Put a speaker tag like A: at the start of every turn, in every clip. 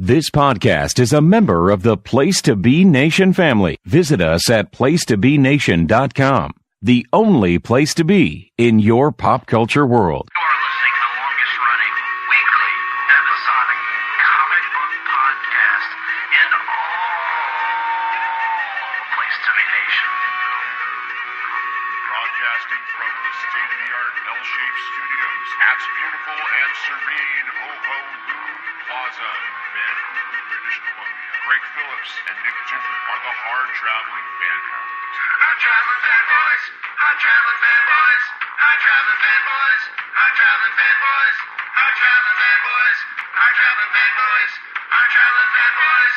A: This podcast is a member of the Place to Be Nation family. Visit us at placetobenation.com, the only place to be in your pop culture world.
B: You're listening to the longest-running weekly episodic comic book podcast in all Place to Be Nation.
C: Broadcasting from the state-of-the-art L-shaped studios at beautiful and serene Ho-Ho Loon Plaza in Vancouver, British Columbia. Greg Phillips and Nick Duke are the Hard-Traveling Fanboys.
B: Hard-Traveling Fanboys, Hard-Traveling Fanboys, Hard-Traveling Fanboys, Hard-Traveling Fanboys, Hard-Traveling Fanboys, Hard-Traveling Fanboys, Hard-Traveling Fanboys.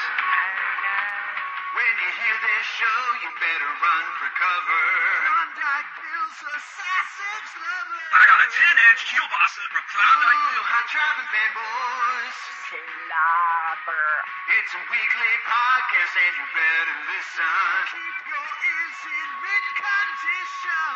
B: When you hear this show, you better run for cover. Klondike feels so sausage lovely. I got a 10-inch kielbasa from Klondike. Ooh, Hard-Traveling Fanboys. Slobber. It's a weekly podcast and you better listen. Keep your ears in mid-condition.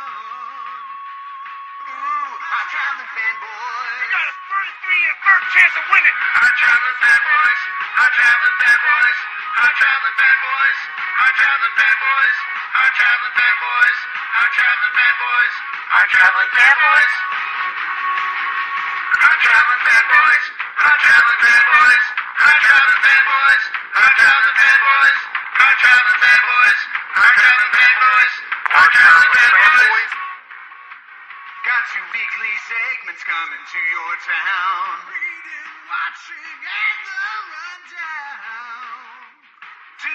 B: Ooh, Hard-Traveling Fanboys. You got a 33 and 3rd chance of winning. Hard-Traveling Fanboys. Hard-Traveling Fanboys. Hard-Traveling Fanboys. Hard-Traveling Fanboys. Hard-Traveling Fanboys. Hard-Traveling Fanboys. Hard-Traveling Fanboys. Hard-Traveling Fanboys. Hard-Traveling Fanboys. Hard-Traveling Fanboys. Hard-Traveling Fanboys. Hard-Traveling Fanboys. Hard-Traveling Fanboys. Hard-Traveling Fanboys. Got 2 weekly segments coming to your town. Reading, watching, and the rundown. Do.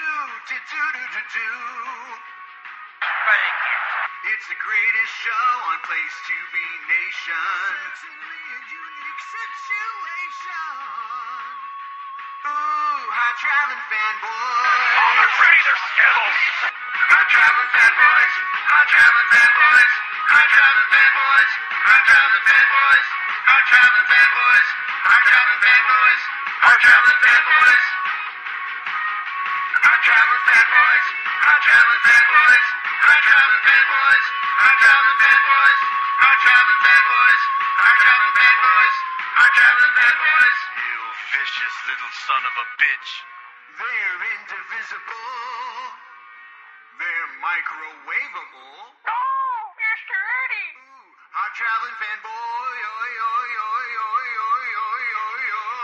B: Thank you. It's the greatest show on Place to Be Nation. Certainly a unique situation. Ooh, Hard-Traveling Fanboys. All the trains are Skittles. Hard-Traveling Fanboys. Hard-Traveling Fanboys. Hard-Traveling Fanboys. Hard-Traveling Fanboys. Hard-Traveling Fanboys. Hard-Traveling Fanboys. Hard-Traveling Fanboys. Hard-Traveling Fanboys. Hard-Traveling Fanboys. Hard-Traveling Fanboys. Hard-Traveling Fanboys. Hard-Traveling Fanboys. Hard-Traveling Fanboys. Hard-Traveling Fanboys. You vicious little son of a bitch. They're indivisible. They're microwavable. Oh, Mr. Eddie. Ooh, Hard-Traveling Fanboy. Oi, oi, oi, oi, oi, oi, oi, oi.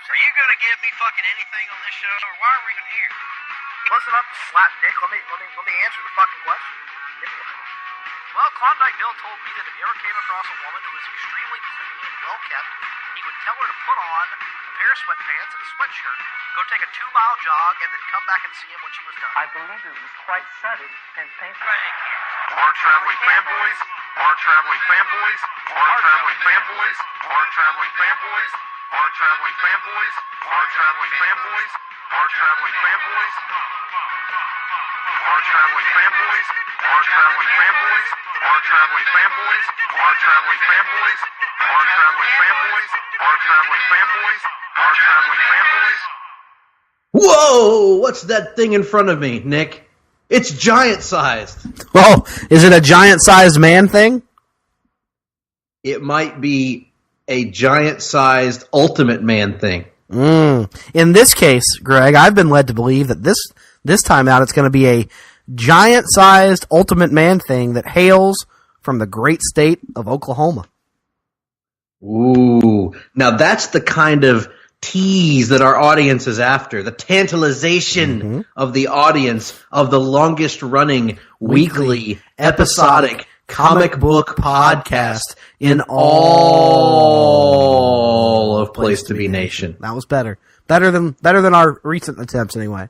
D: Are you gonna give me fucking anything on this show, or why are we even here?
E: Listen up, slap dick. Let me answer the fucking question.
D: Well, Klondike Bill told me that if he ever came across a woman who was extremely clean and well kept, he would tell her to put on a pair of sweatpants and a sweatshirt, go take a 2-mile jog, and then come back and see him when she was done.
E: I believe it was quite sudden and painful.
D: Thank you.
C: Hard-Traveling Fanboys. Hard-Traveling Fanboys. Hard-Traveling Fanboys. Hard-Traveling Fanboys. Hard-Traveling Fanboys. Hard-Traveling Fanboys. Hard-Traveling Fanboys. Hard-Traveling Fanboys. Hard-Traveling Fanboys. Hard-Traveling Fanboys. Hard-Traveling Fanboys. Hard-Traveling Fanboys. Hard-Traveling Fanboys. Hard-Traveling Fanboys.
F: Whoa! What's that thing in front of me, Nick? It's giant-sized.
G: Oh, is it a giant-sized man thing?
F: It might be a giant-sized Ultimate Man thing.
G: In this case, Greg, I've been led to believe that this time out it's going to be a giant-sized Ultimate Man thing that hails from the great state of Oklahoma.
F: Ooh. Now that's the kind of tease that our audience is after. The tantalization of the audience of the longest-running weekly episodic comic book podcast in all of Place to Be Nation.
G: That was better. Better than our recent attempts, anyway.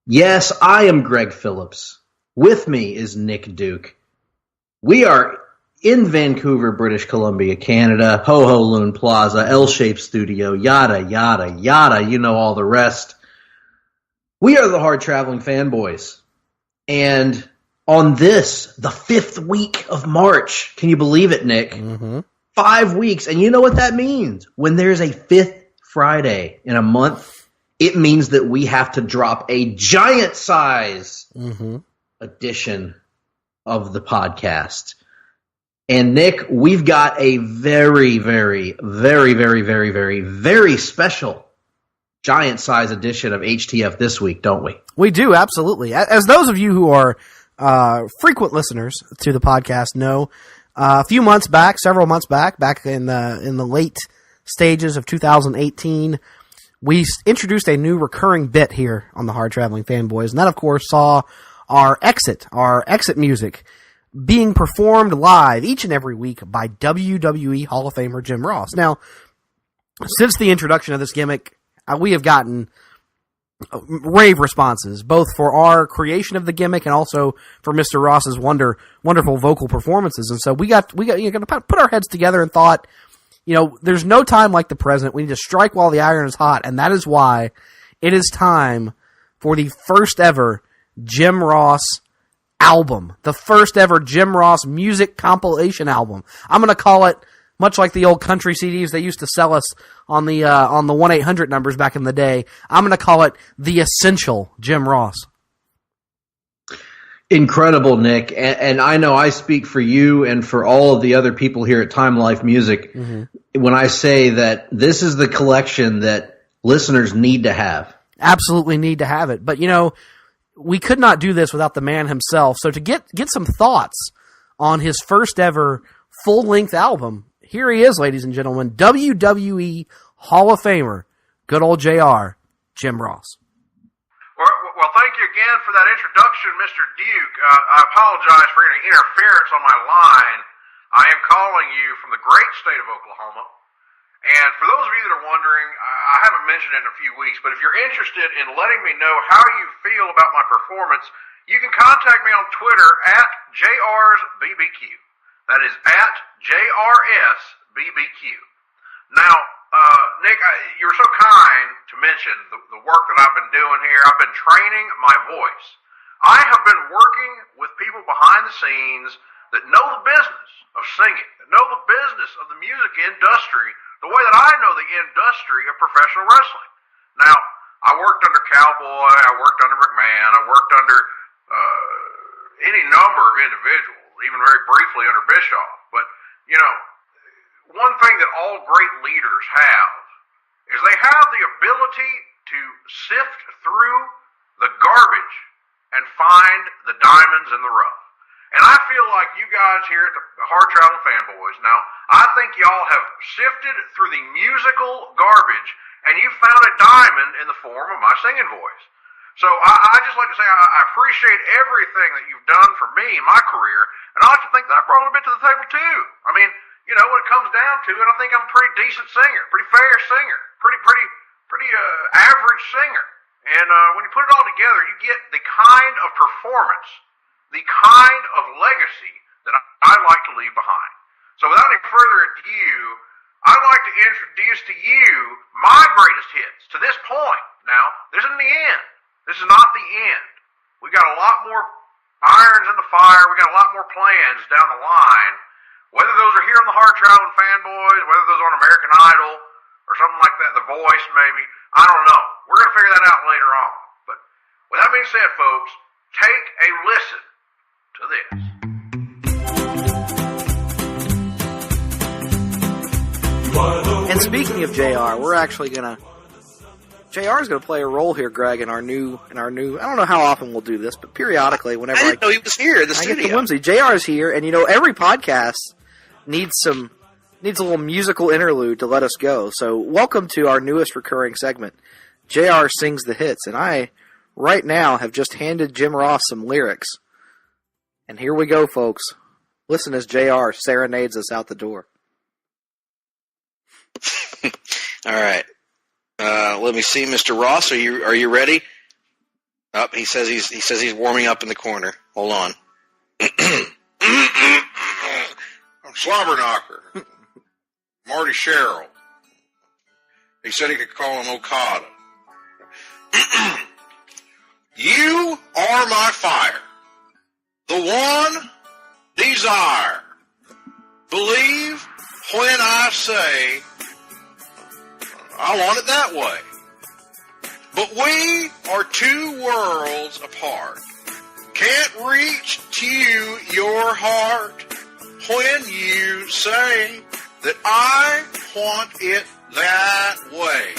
F: Yes, I am Greg Phillips. With me is Nick Duke. We are in Vancouver, British Columbia, Canada, Ho-Ho Loon Plaza, L-shaped studio, yada, yada, yada, you know all the rest. We are the Hard-Traveling Fanboys. And on this, the 5th week of March, can you believe it, Nick? 5 weeks. And you know what that means? When there's a 5th Friday in a month, it means that we have to drop a giant size edition of the podcast. And Nick, we've got a very, very, very, very, very, very, very special giant size edition of HTF this week, don't we?
G: We do, absolutely. As those of you who are frequent listeners to the podcast know, several months back in the late stages of 2018, we introduced a new recurring bit here on the Hard-Traveling Fanboys, and that, of course, saw our exit music being performed live each and every week by WWE Hall of Famer Jim Ross. Now, since the introduction of this gimmick, we have gotten rave responses, both for our creation of the gimmick and also for Mr. Ross's wonderful vocal performances. And so we got to put our heads together and thought, there's no time like the present. We need to strike while the iron is hot, and that is why it is time for the first ever Jim Ross album, the first ever Jim Ross music compilation album. I'm going to call it, much like the old country CDs they used to sell us on the 1-800 numbers back in the day, I'm going to call it the Essential Jim Ross.
F: Incredible, Nick. And I know I speak for you and for all of the other people here at Time Life Music when I say that this is the collection that listeners need to have.
G: Absolutely need to have it. But, we could not do this without the man himself. So to get some thoughts on his first ever full-length album, here he is, ladies and gentlemen, WWE Hall of Famer, good old JR, Jim Ross.
H: Well, thank you again for that introduction, Mr. Duke. I apologize for any interference on my line. I am calling you from the great state of Oklahoma. And for those of you that are wondering, I haven't mentioned it in a few weeks, but if you're interested in letting me know how you feel about my performance, you can contact me on Twitter at JRsBBQ. That is at JRSBBQ. Now, Nick, you were so kind to mention the work that I've been doing here. I've been training my voice. I have been working with people behind the scenes that know the business of singing, that know the business of the music industry the way that I know the industry of professional wrestling. Now, I worked under Cowboy, I worked under McMahon, I worked under any number of individuals, even very briefly under Bischoff. But, one thing that all great leaders have is they have the ability to sift through the garbage and find the diamonds in the rough. And I feel like you guys here at the Hard-Traveling Fanboys, now, I think y'all have sifted through the musical garbage, and you found a diamond in the form of my singing voice. So I just like to say I appreciate everything that you've done for me in my career, and I like to think that I brought a little bit to the table, too. I mean, when it comes down to it, I think I'm a pretty decent singer, pretty fair singer, pretty average singer. And when you put it all together, you get the kind of performance, the kind of legacy that I like to leave behind. So without any further ado, I'd like to introduce to you my greatest hits to this point. Now, this isn't the end. This is not the end. We got a lot more irons in the fire. We got a lot more plans down the line. Whether those are here on the Hard-Traveling Fanboys, whether those are on American Idol, or something like that, The Voice maybe, I don't know. We're going to figure that out later on. But with that being said, folks, take a listen to this.
G: And speaking of JR, we're actually gonna JR is gonna play a role here, Greg, in our new. I don't know how often we'll do this, but periodically, whenever
E: I didn't know he was here in the
G: I
E: studio.
G: get the whimsy. JR is here, and every podcast needs a little musical interlude to let us go. So welcome to our newest recurring segment. JR sings the hits, and I right now have just handed Jim Ross some lyrics. And here we go, folks. Listen as JR serenades us out the door.
E: All right. Let me see, Mr. Ross. Are you ready? Oh, he says he's warming up in the corner. Hold on.
C: Slobberknocker. Marty Sherrill. He said he could call him Okada. You are my fire. The one desire. Believe when I say I want it that way. But we are two worlds apart. Can't reach to your heart
H: when you say that I want it that way.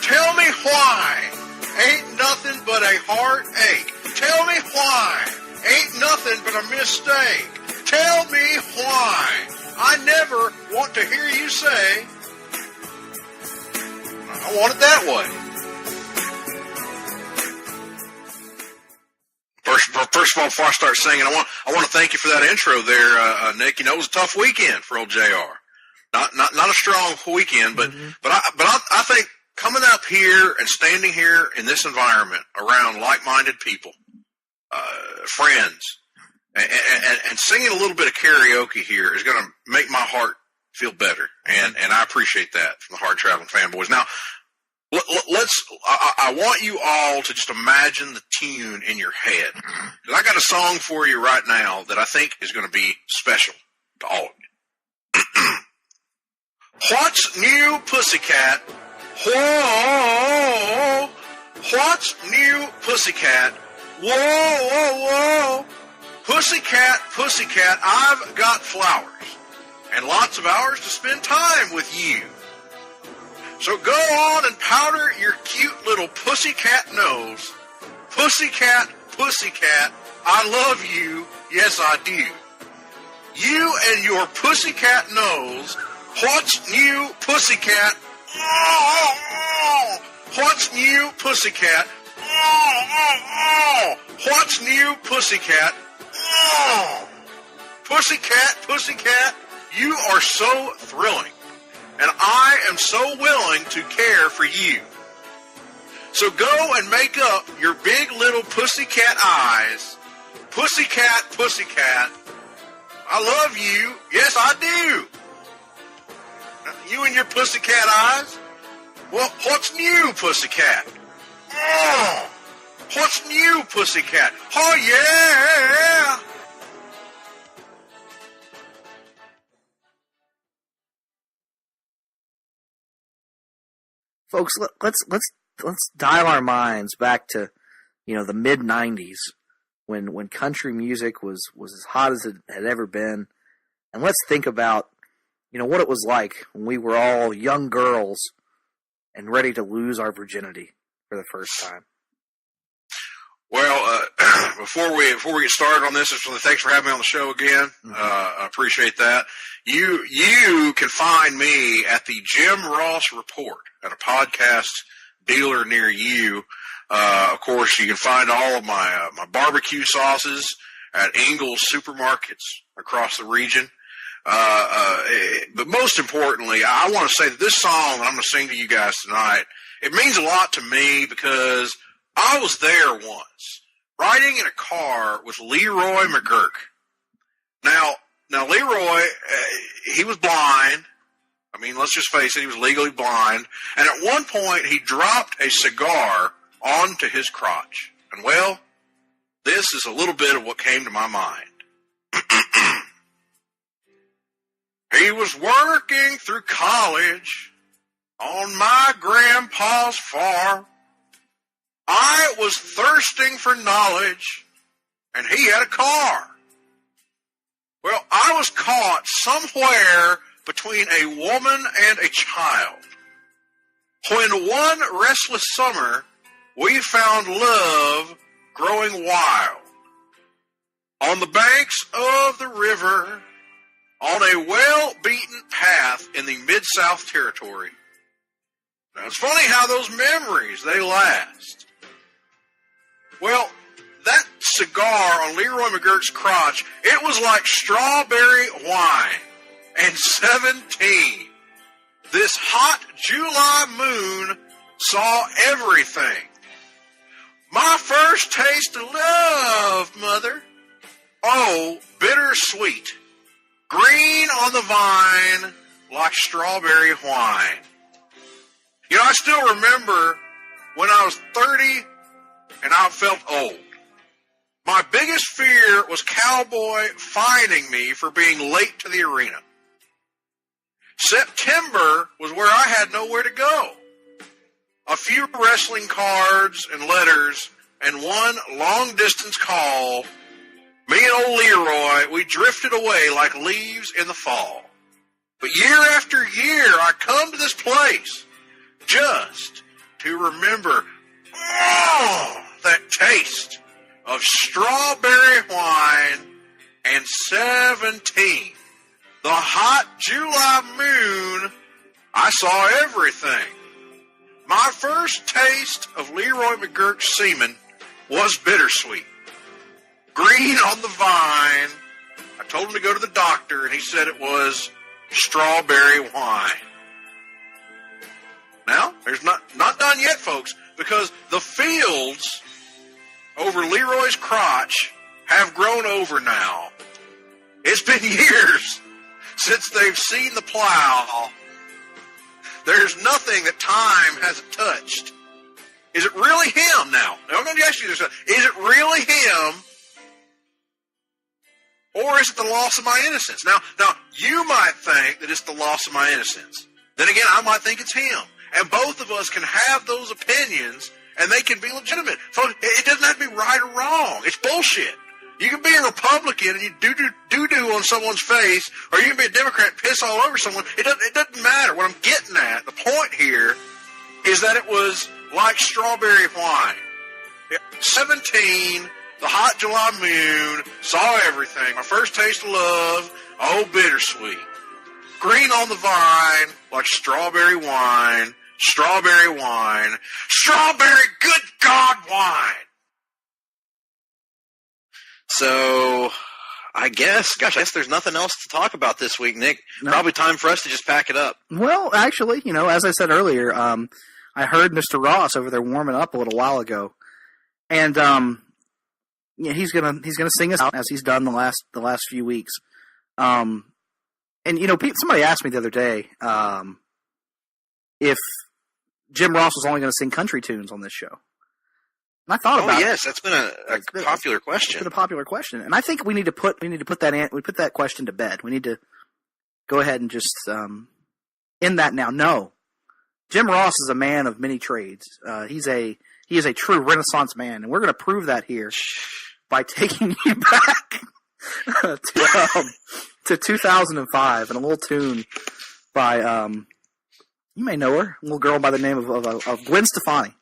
H: Tell me why ain't nothing but a heartache. Tell me why ain't nothing but a mistake. Tell me why I never want to hear you say I want it that way. First of all, before I start singing, I want to thank you for that intro there, Nick. You know, it was a tough weekend for old JR. Not a strong weekend, but I think coming up here and standing here in this environment around like-minded people, friends, and singing a little bit of karaoke here is going to make my heart feel better, and I appreciate that from the Hard-Traveling Fanboys. Now, I want you all to just imagine the tune in your head. 'Cause I got a song for you right now that I think is going to be special to all of you. What's new, pussycat? Whoa! What's new, pussycat? Whoa, whoa, whoa! Pussycat, pussycat, I've got flowers and lots of hours to spend time with you. So go on and powder your cute little pussycat nose. Pussycat, pussycat, I love you, yes I do. You and your pussycat nose. What's new, pussycat? What's new, pussycat? What's new, pussycat? Pussycat, pussycat, you are so thrilling. And I am so willing to care for you. So go and make up your big little pussycat eyes. Pussycat, pussycat, I love you. Yes, I do. You and your pussycat eyes? Well, what's new, pussycat? Oh, what's new, pussycat? Oh, yeah.
D: Folks, let's dial our minds back to, the mid '90s when country music was as hot as it had ever been, and let's think about what it was like when we were all young girls and ready to lose our virginity for the first time.
H: Well, before we get started on this, thanks for having me on the show again. I appreciate that. You can find me at the Jim Ross Report at a podcast dealer near you. Of course, you can find all of my barbecue sauces at Ingles supermarkets across the region. But most importantly, I want to say that this song that I'm going to sing to you guys tonight, it means a lot to me because I was there once, riding in a car with Leroy McGurk. Now Leroy, he was blind. I mean, let's just face it, he was legally blind. And at one point, he dropped a cigar onto his crotch. And well, this is a little bit of what came to my mind. He was working through college on my grandpa's farm. I was thirsting for knowledge, and he had a car. Well, I was caught somewhere between a woman and a child. When one restless summer, we found love growing wild. On the banks of the river, on a well-beaten path in the Mid-South Territory. Now, it's funny how those memories, they last. Well, that cigar on Leroy McGurk's crotch, it was like strawberry wine. And 17. This hot July moon saw everything. My first taste of love, mother. Oh, bittersweet. Green on the vine like strawberry wine. I still remember when I was 30 and I felt old. My biggest fear was Cowboy fining me for being late to the arena. September was where I had nowhere to go. A few wrestling cards and letters and one long-distance call Me and old Leroy, we drifted away like leaves in the fall. But year after year, I come to this place just to remember, that taste of strawberry wine and 17. The hot July moon, I saw everything. My first taste of Leroy McGurk's semen was bittersweet. Green on the vine. I told him to go to the doctor, and he said it was strawberry wine. Now, there's not done yet, folks, because the fields over Leroy's crotch have grown over now. It's been years since they've seen the plow. There's nothing that time hasn't touched. Is it really him now? I'm going to ask you this. Is it really him? Or is it the loss of my innocence? Now, you might think that it's the loss of my innocence. Then again, I might think it's him. And both of us can have those opinions, and they can be legitimate. Folks, it doesn't have to be right or wrong. It's bullshit. You can be a Republican and you do on someone's face, or you can be a Democrat and piss all over someone. It doesn't matter. What I'm getting at, the point here, is that it was like strawberry wine. 17, the hot July moon, saw everything. My first taste of love, bittersweet. Green on the vine, like strawberry wine, strawberry good God wine.
E: So, I guess there's nothing else to talk about this week, Nick.
G: No.
E: Probably time for us to just pack it up.
G: Well, actually, as I said earlier, I heard Mr. Ross over there warming up a little while ago, and he's gonna sing us out as he's done the last few weeks. And somebody asked me the other day if Jim Ross was only going to sing country tunes on this show. And I thought about it.
E: Yes, that's been a popular question.
G: It's been a popular question, and I think we need to put that question to bed. We need to go ahead and just end that now. No, Jim Ross is a man of many trades. He is a true Renaissance man, and we're going to prove that here by taking you back to 2005 and a little tune by you may know her, a little girl by the name of Gwen Stefani.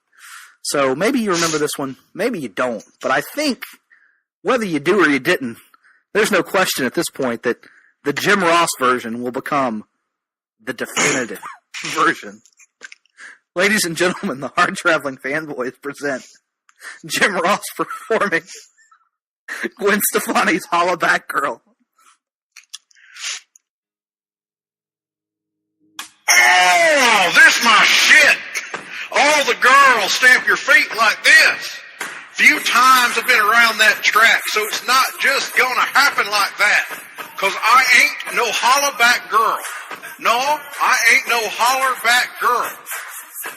G: So maybe you remember this one, maybe you don't. But I think whether you do or you didn't, there's no question at this point that the Jim Ross version will become the definitive version. Ladies and gentlemen, the Hard-Traveling Fanboys present Jim Ross performing Gwen Stefani's Hollaback Girl.
H: Oh, this my shit. All the girls stamp your feet like this. Few times I've been around that track, so it's not just gonna happen like that. 'Cause I ain't no hollaback girl. No, I ain't no hollerback girl.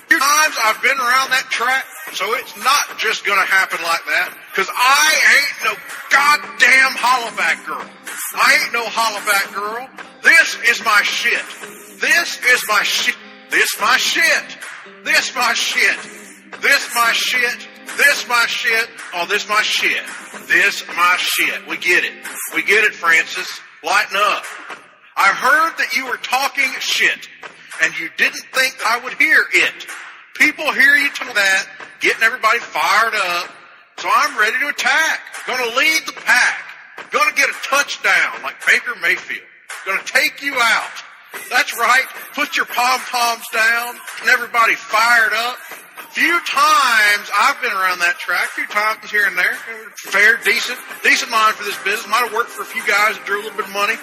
H: Few times I've been around that track, so it's not just gonna happen like that. 'Cause I ain't no goddamn hollaback girl. I ain't no hollaback girl. This is my shit. This is my shit. This my shit. This my shit. This my shit. This my shit. Oh, this my shit. This my shit. We get it. We get it, Francis. Lighten up. I heard that you were talking shit, and you didn't think I would hear it. People hear you tell that, getting everybody fired up. So I'm ready to attack. Gonna lead the pack. Gonna get a touchdown like Baker Mayfield. Gonna take you out. That's right. Put your pom-poms down and everybody fired up. Few times I've been around that track, few times here and there. Fair, decent line for this business. Might have worked for a few guys that drew a little bit of money.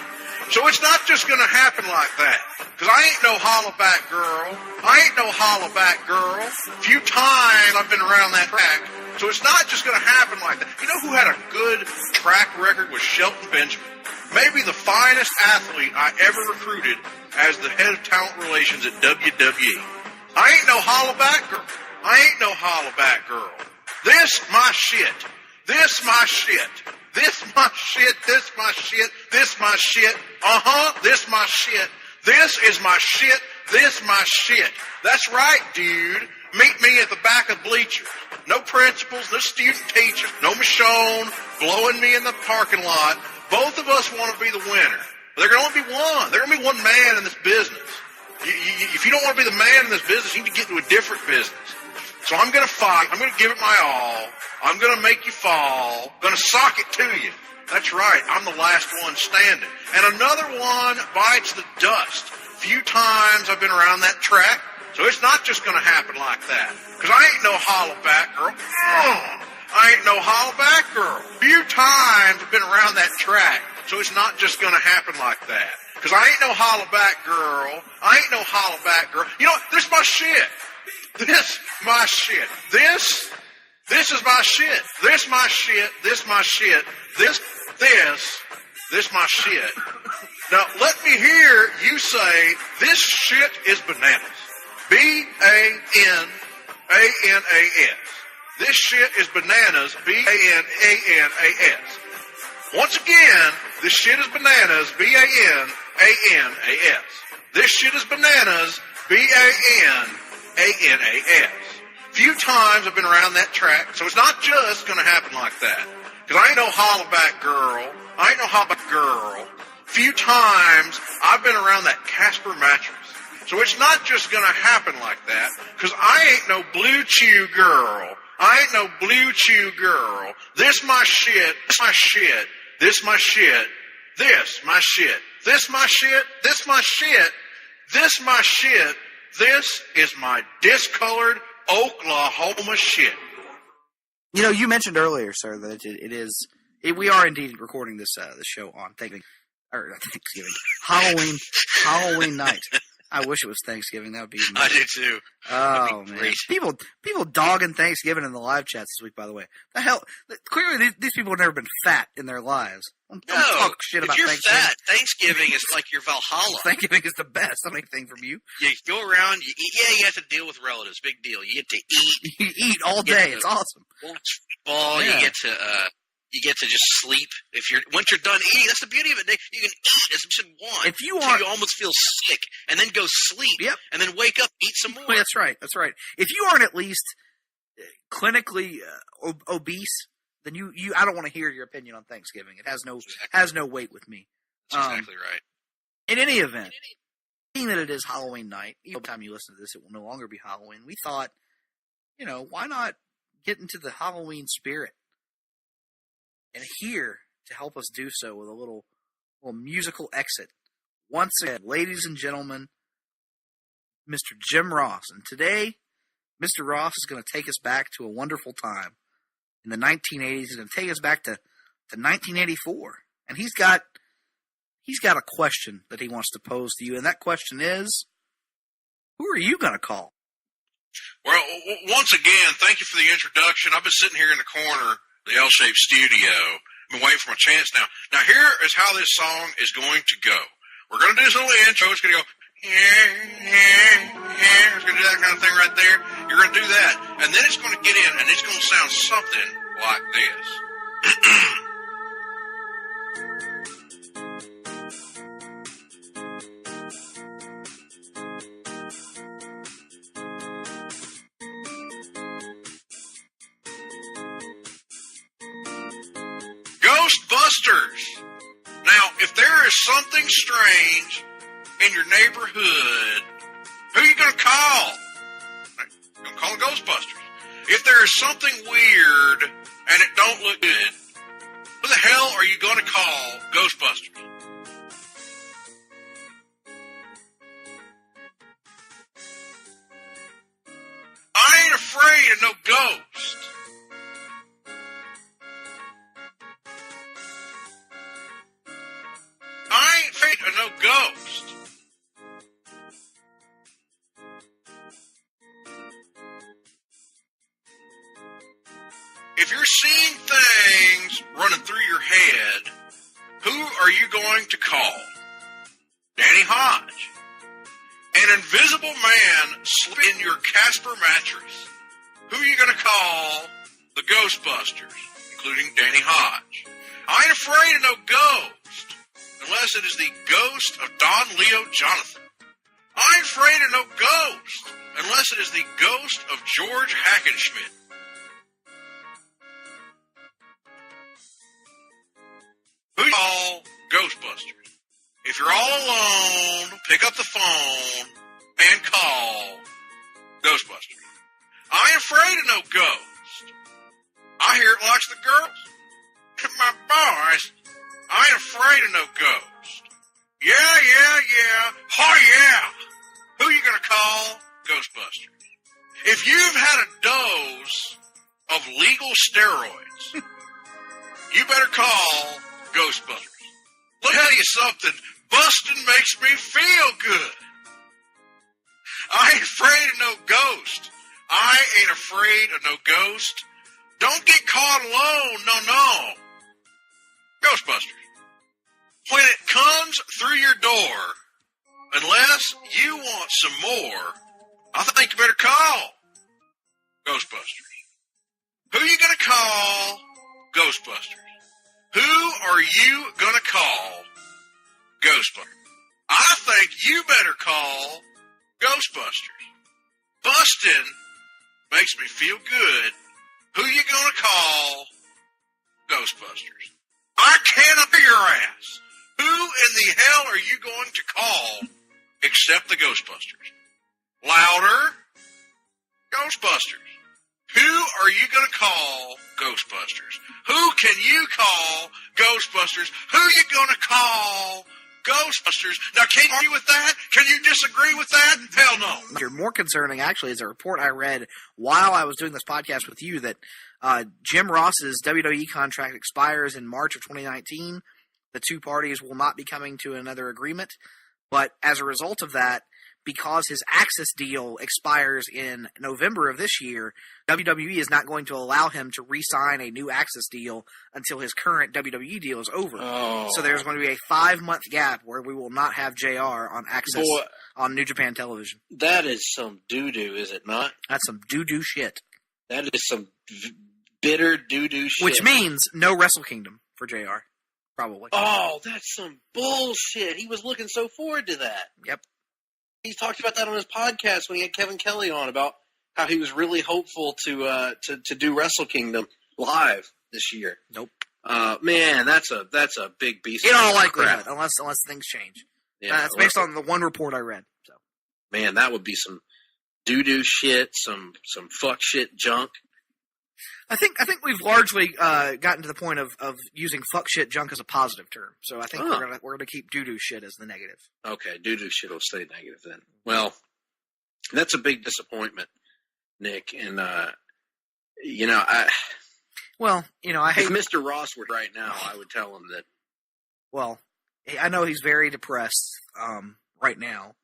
H: So it's not just going to happen like that. Because I ain't no hollaback girl. I ain't no hollaback girl. Few times I've been around that track. So it's not just going to happen like that. You know who had a good track record was Shelton Benjamin. Maybe the finest athlete I ever recruited as the head of talent relations at WWE. I ain't no hollaback girl. I ain't no hollaback girl. This my shit. This my shit. This my shit. This my shit. This my shit. This my shit. This is my shit. This my shit. That's right, dude. Meet me at the back of bleachers. No principals, no student teachers, no Michonne blowing me in the parking lot. Both of us want to be the winner. There can only be one. There can only be one man in this business. If you don't want to be the man in this business, you need to get to a different business. So I'm going to fight. I'm going to give it my all. I'm going to make you fall. I'm going to sock it to you. That's right. I'm the last one standing. And another one bites the dust. Few times I've been around that track, so it's not just going to happen like that. Because I ain't no hollaback girl. I ain't no hollaback girl. Few times I've been around that track, so it's not just going to happen like that. Because I ain't no hollaback girl. I ain't no hollaback girl. You know, this is my shit. This my shit. This is my shit. This my shit. This my shit. This my shit. Now, let me hear you say, this shit is bananas. B-A-N-A-N-A-S. This shit is bananas. B-A-N-A-N-A-S. Once again, this shit is bananas. B-A-N-A-N-A-S. This shit is bananas. B-A-N-A-N-A-S. Few times I've been around that track, so it's not just going to happen like that. Because I ain't no hollaback girl. I ain't no hollaback girl. Few times I've been around that Casper mattress. So it's not just going to happen like that, because I ain't no blue chew girl. I ain't no blue chew girl. This my shit. This my shit. This my shit. This my shit. This my shit. This my shit. This my shit. This is my discolored Oklahoma shit.
D: You know, you mentioned earlier, sir, that we are indeed recording this show on Thanksgiving, Halloween night. I wish it was Thanksgiving. That would be amazing.
E: I do too.
D: Oh man, people dogging Thanksgiving in the live chats this week. By the way, the hell, clearly these people have never been fat in their lives. Don't talk shit about
E: you're
D: Thanksgiving.
E: Fat, Thanksgiving is like your Valhalla.
D: Thanksgiving is the best. I make thing from you.
E: You go around. You have to deal with relatives. Big deal. You get to eat.
D: You eat all day. It's awesome.
E: Watch football.
D: Yeah.
E: You get to just sleep. Once you're done eating, that's the beauty of it, Nick. You can eat as much as you want.
D: If you
E: until you almost feel sick, and then go sleep.
D: Yep.
E: And then wake up, eat some more.
D: Well, that's right. That's right. If you aren't at least clinically obese, then I don't want to hear your opinion on Thanksgiving. It has no weight with me.
E: That's exactly right.
D: In any event, being that it is Halloween night, even by the time you listen to this, it will no longer be Halloween. We thought, why not get into the Halloween spirit? And here to help us do so with a little musical exit. Once again, ladies and gentlemen, Mr. Jim Ross. And today, Mr. Ross is going to take us back to a wonderful time in the 1980s. He's going to take us back to 1984. And he's got a question that he wants to pose to you. And that question is, who are you going to call?
H: Well, once again, thank you for the introduction. I've been sitting here in the corner of the L-shaped studio. I've been waiting for my chance now. Now, here is how this song is going to go. We're going to do this little intro. It's going to go, it's going to do that kind of thing right there. You're going to do that. And then it's going to get in, and it's going to sound something like this. Ghostbusters. Now, if there is something strange in your neighborhood, who are you going to call? You're going to call Ghostbusters. If there is something weird and it don't look good, who the hell are you going to call Ghostbusters? I ain't afraid of no ghost. I ain't afraid of no ghost. If you're seeing things running through your head, who are you going to call? Danny Hodge. An invisible man slipped in your Casper mattress. Who are you going to call the Ghostbusters, including Danny Hodge? I ain't afraid of no ghost, unless it is the ghost of Don Leo Jonathan. I ain't afraid of no ghost, unless it is the ghost of George Hackenschmidt. Who you call Ghostbusters? If you're all alone, pick up the phone and call Ghostbusters. I ain't afraid of no ghost. I hear it likes the girls. My boys, I ain't afraid of no ghost. Yeah. Oh, yeah. Who you gonna call? Ghostbusters. If you've had a dose of legal steroids, you better call Ghostbusters. Let me tell you something. Busting makes me feel good. I ain't afraid of no ghost. I ain't afraid of no ghost. Don't get caught alone. No. Ghostbusters. When it comes through your door, unless you want some more, I think you better call Ghostbusters. Who you gonna call? Ghostbusters. Who are you gonna call? Ghostbusters. I think you better call Ghostbusters. Bustin' makes me feel good. Who you gonna call? Ghostbusters. I can't hear your ass. Who in the hell are you going to call except the Ghostbusters? Louder. Ghostbusters. Who are you going to call Ghostbusters? Who can you call Ghostbusters? Who you going to call Ghostbusters? Now, can you argue with that? Can you disagree with that? Hell no.
D: You're more concerning, actually, is a report I read while I was doing this podcast with you that Jim Ross's WWE contract expires in March of 2019. The two parties will not be coming to another agreement. But as a result of that, because his Access deal expires in November of this year, WWE is not going to allow him to re-sign a new Access deal until his current WWE deal is over.
E: Oh.
D: So there's going to be a 5-month gap where we will not have JR on Access on New Japan Television.
E: That is some doo-doo, is it not?
D: That's some doo-doo shit.
E: That is some bitter doo-doo shit.
D: Which means no Wrestle Kingdom for JR, probably.
E: Oh, that's some bullshit. He was looking so forward to that.
D: Yep.
E: He talked about that on his podcast when he had Kevin Kelly on about how he was really hopeful to do Wrestle Kingdom live this year.
D: Nope.
E: Man, that's a big beast.
D: In all
E: crap.
D: likelihood, unless things change.
E: Yeah,
D: That's based on the one report I read. So,
E: man, that would be some doo-doo shit, some fuck shit junk.
D: I think we've largely gotten to the point of using fuck shit junk as a positive term. So I think we're gonna keep doo doo shit as the negative.
E: Okay, doo-doo shit will stay negative then. Well, that's a big disappointment, Nick. And I hate
D: if
E: Mr. Ross were right now, I would tell him that.
D: Well, I know he's very depressed right now,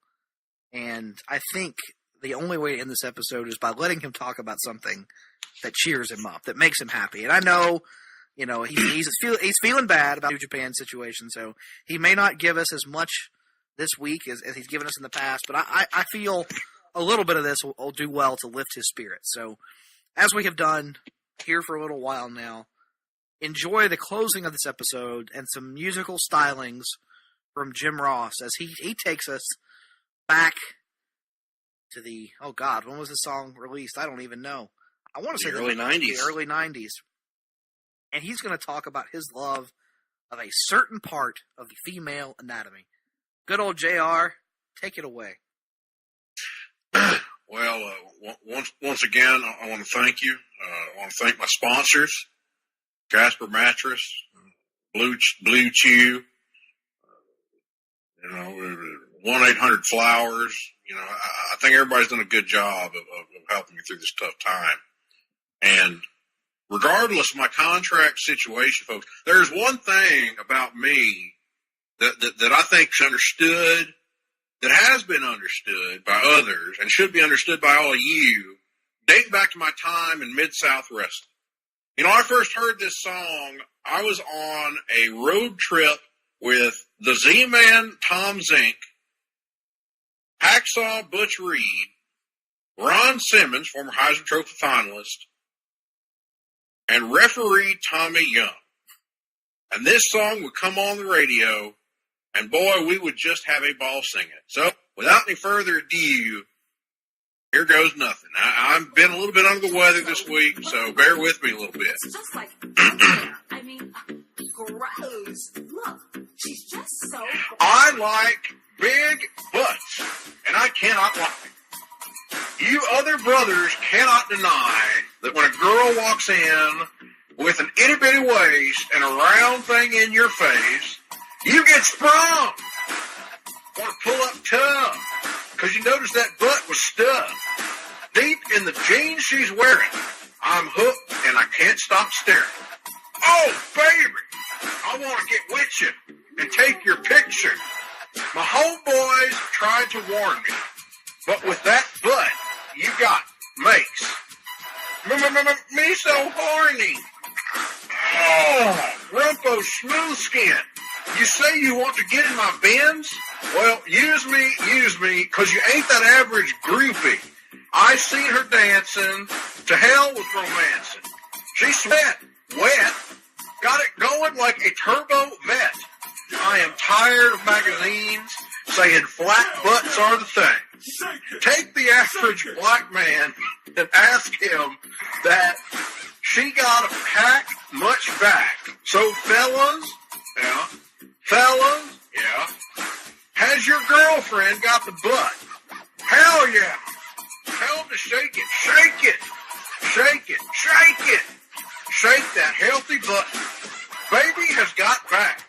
D: and I think the only way to end this episode is by letting him talk about something that cheers him up, that makes him happy. And I know, he's feeling bad about the New Japan situation, so he may not give us as much this week as he's given us in the past, but I feel a little bit of this will do well to lift his spirits. So, as we have done here for a little while now, enjoy the closing of this episode and some musical stylings from Jim Ross as he takes us back to the, when was this song released? I don't even know. I want to say
E: the early 90s.
D: The early 90s. And he's going to talk about his love of a certain part of the female anatomy. Good old JR, take it away.
H: Well, once again, I want to thank you. I want to thank my sponsors, Casper Mattress, Blue Chew, 1-800-Flowers. I think everybody's done a good job of helping me through this tough time. And regardless of my contract situation, folks, there's one thing about me that I think is understood, that has been understood by others, and should be understood by all of you, dating back to my time in Mid-South Wrestling. I first heard this song, I was on a road trip with the Z-Man Tom Zink, Hacksaw Butch Reed, Ron Simmons, former Heisman Trophy finalist, and referee Tommy Young. And this song would come on the radio, and boy, we would just have a ball singing it. So without any further ado, here goes nothing. I've been a little bit under the weather this week, so bear with me a little bit.
I: It's just like, I mean, gross. Look, she's just so gross.
H: I like big butts, and I cannot lie. You other brothers cannot deny that when a girl walks in with an itty-bitty waist and a round thing in your face, you get sprung. Want to pull up tough, because you notice that butt was stuffed. Deep in the jeans she's wearing, I'm hooked and I can't stop staring. Oh, baby, I want to get with you and take your picture. My homeboys tried to warn me, but with that butt you got makes me so horny. Oh, Rumpo smooth skin. You say you want to get in my bins? Well, use me, because you ain't that average groupie. I seen her dancing, to hell with romancing. She sweat, wet, got it going like a turbo vet. I am tired of magazines saying flat butts are the thing. Take the average black man and ask him that she got a pack much back. So fellas, yeah, has your girlfriend got the butt? Hell yeah. Tell them to shake it, shake it, shake it, shake it. Shake that healthy butt. Baby has got back.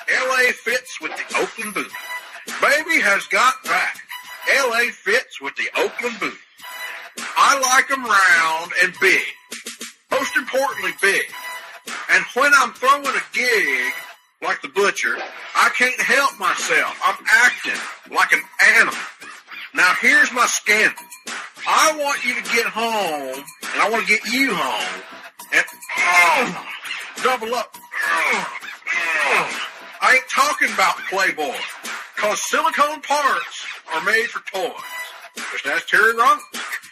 H: LA fits with the Oakland booty. Baby has got back. LA fits with the Oakland booty. I like them round and big. Most importantly, big. And when I'm throwing a gig, like the butcher, I can't help myself. I'm acting like an animal. Now here's my scandal. I want you to get home, and I want to get you home, and double up. I ain't talking about Playboy, because silicone parts are made for toys. Just ask Terry Rollins.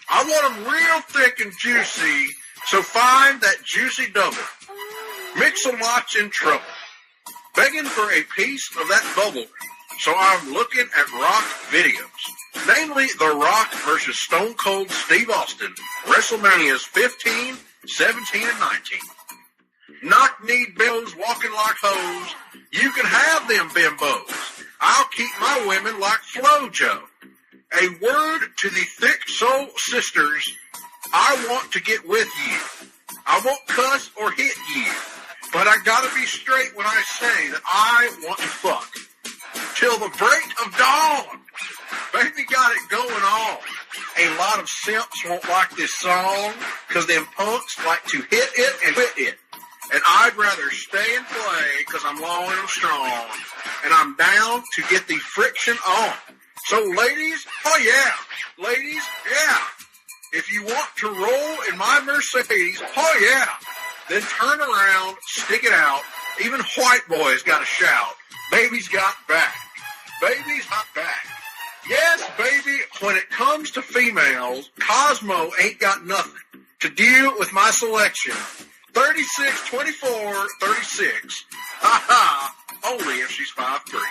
H: I want them real thick and juicy, so find that juicy double. Mix a lot's in trouble. Begging for a piece of that bubble, so I'm looking at rock videos. Namely, The Rock versus Stone Cold Steve Austin, WrestleManias 15, 17, and 19. Knock-kneed bimbos walking like hoes, you can have them bimbos. I'll keep my women like Flojo. A word to the thick soul sisters, I want to get with you. I won't cuss or hit you, but I gotta be straight when I say that I want to fuck. Till the break of dawn. Baby got it going on. A lot of simps won't like this song, because them punks like to hit it and quit it. And I'd rather stay and play, because I'm long and I'm strong, and I'm down to get the friction on. So ladies, oh yeah, ladies, yeah. If you want to roll in my Mercedes, oh yeah, then turn around, stick it out. Even white boys got to shout. Baby's got back. Baby's got back. Yes, baby, when it comes to females, Cosmo ain't got nothing to deal with my selection. 36, 24, 36. Ha ha, only if she's 5'3".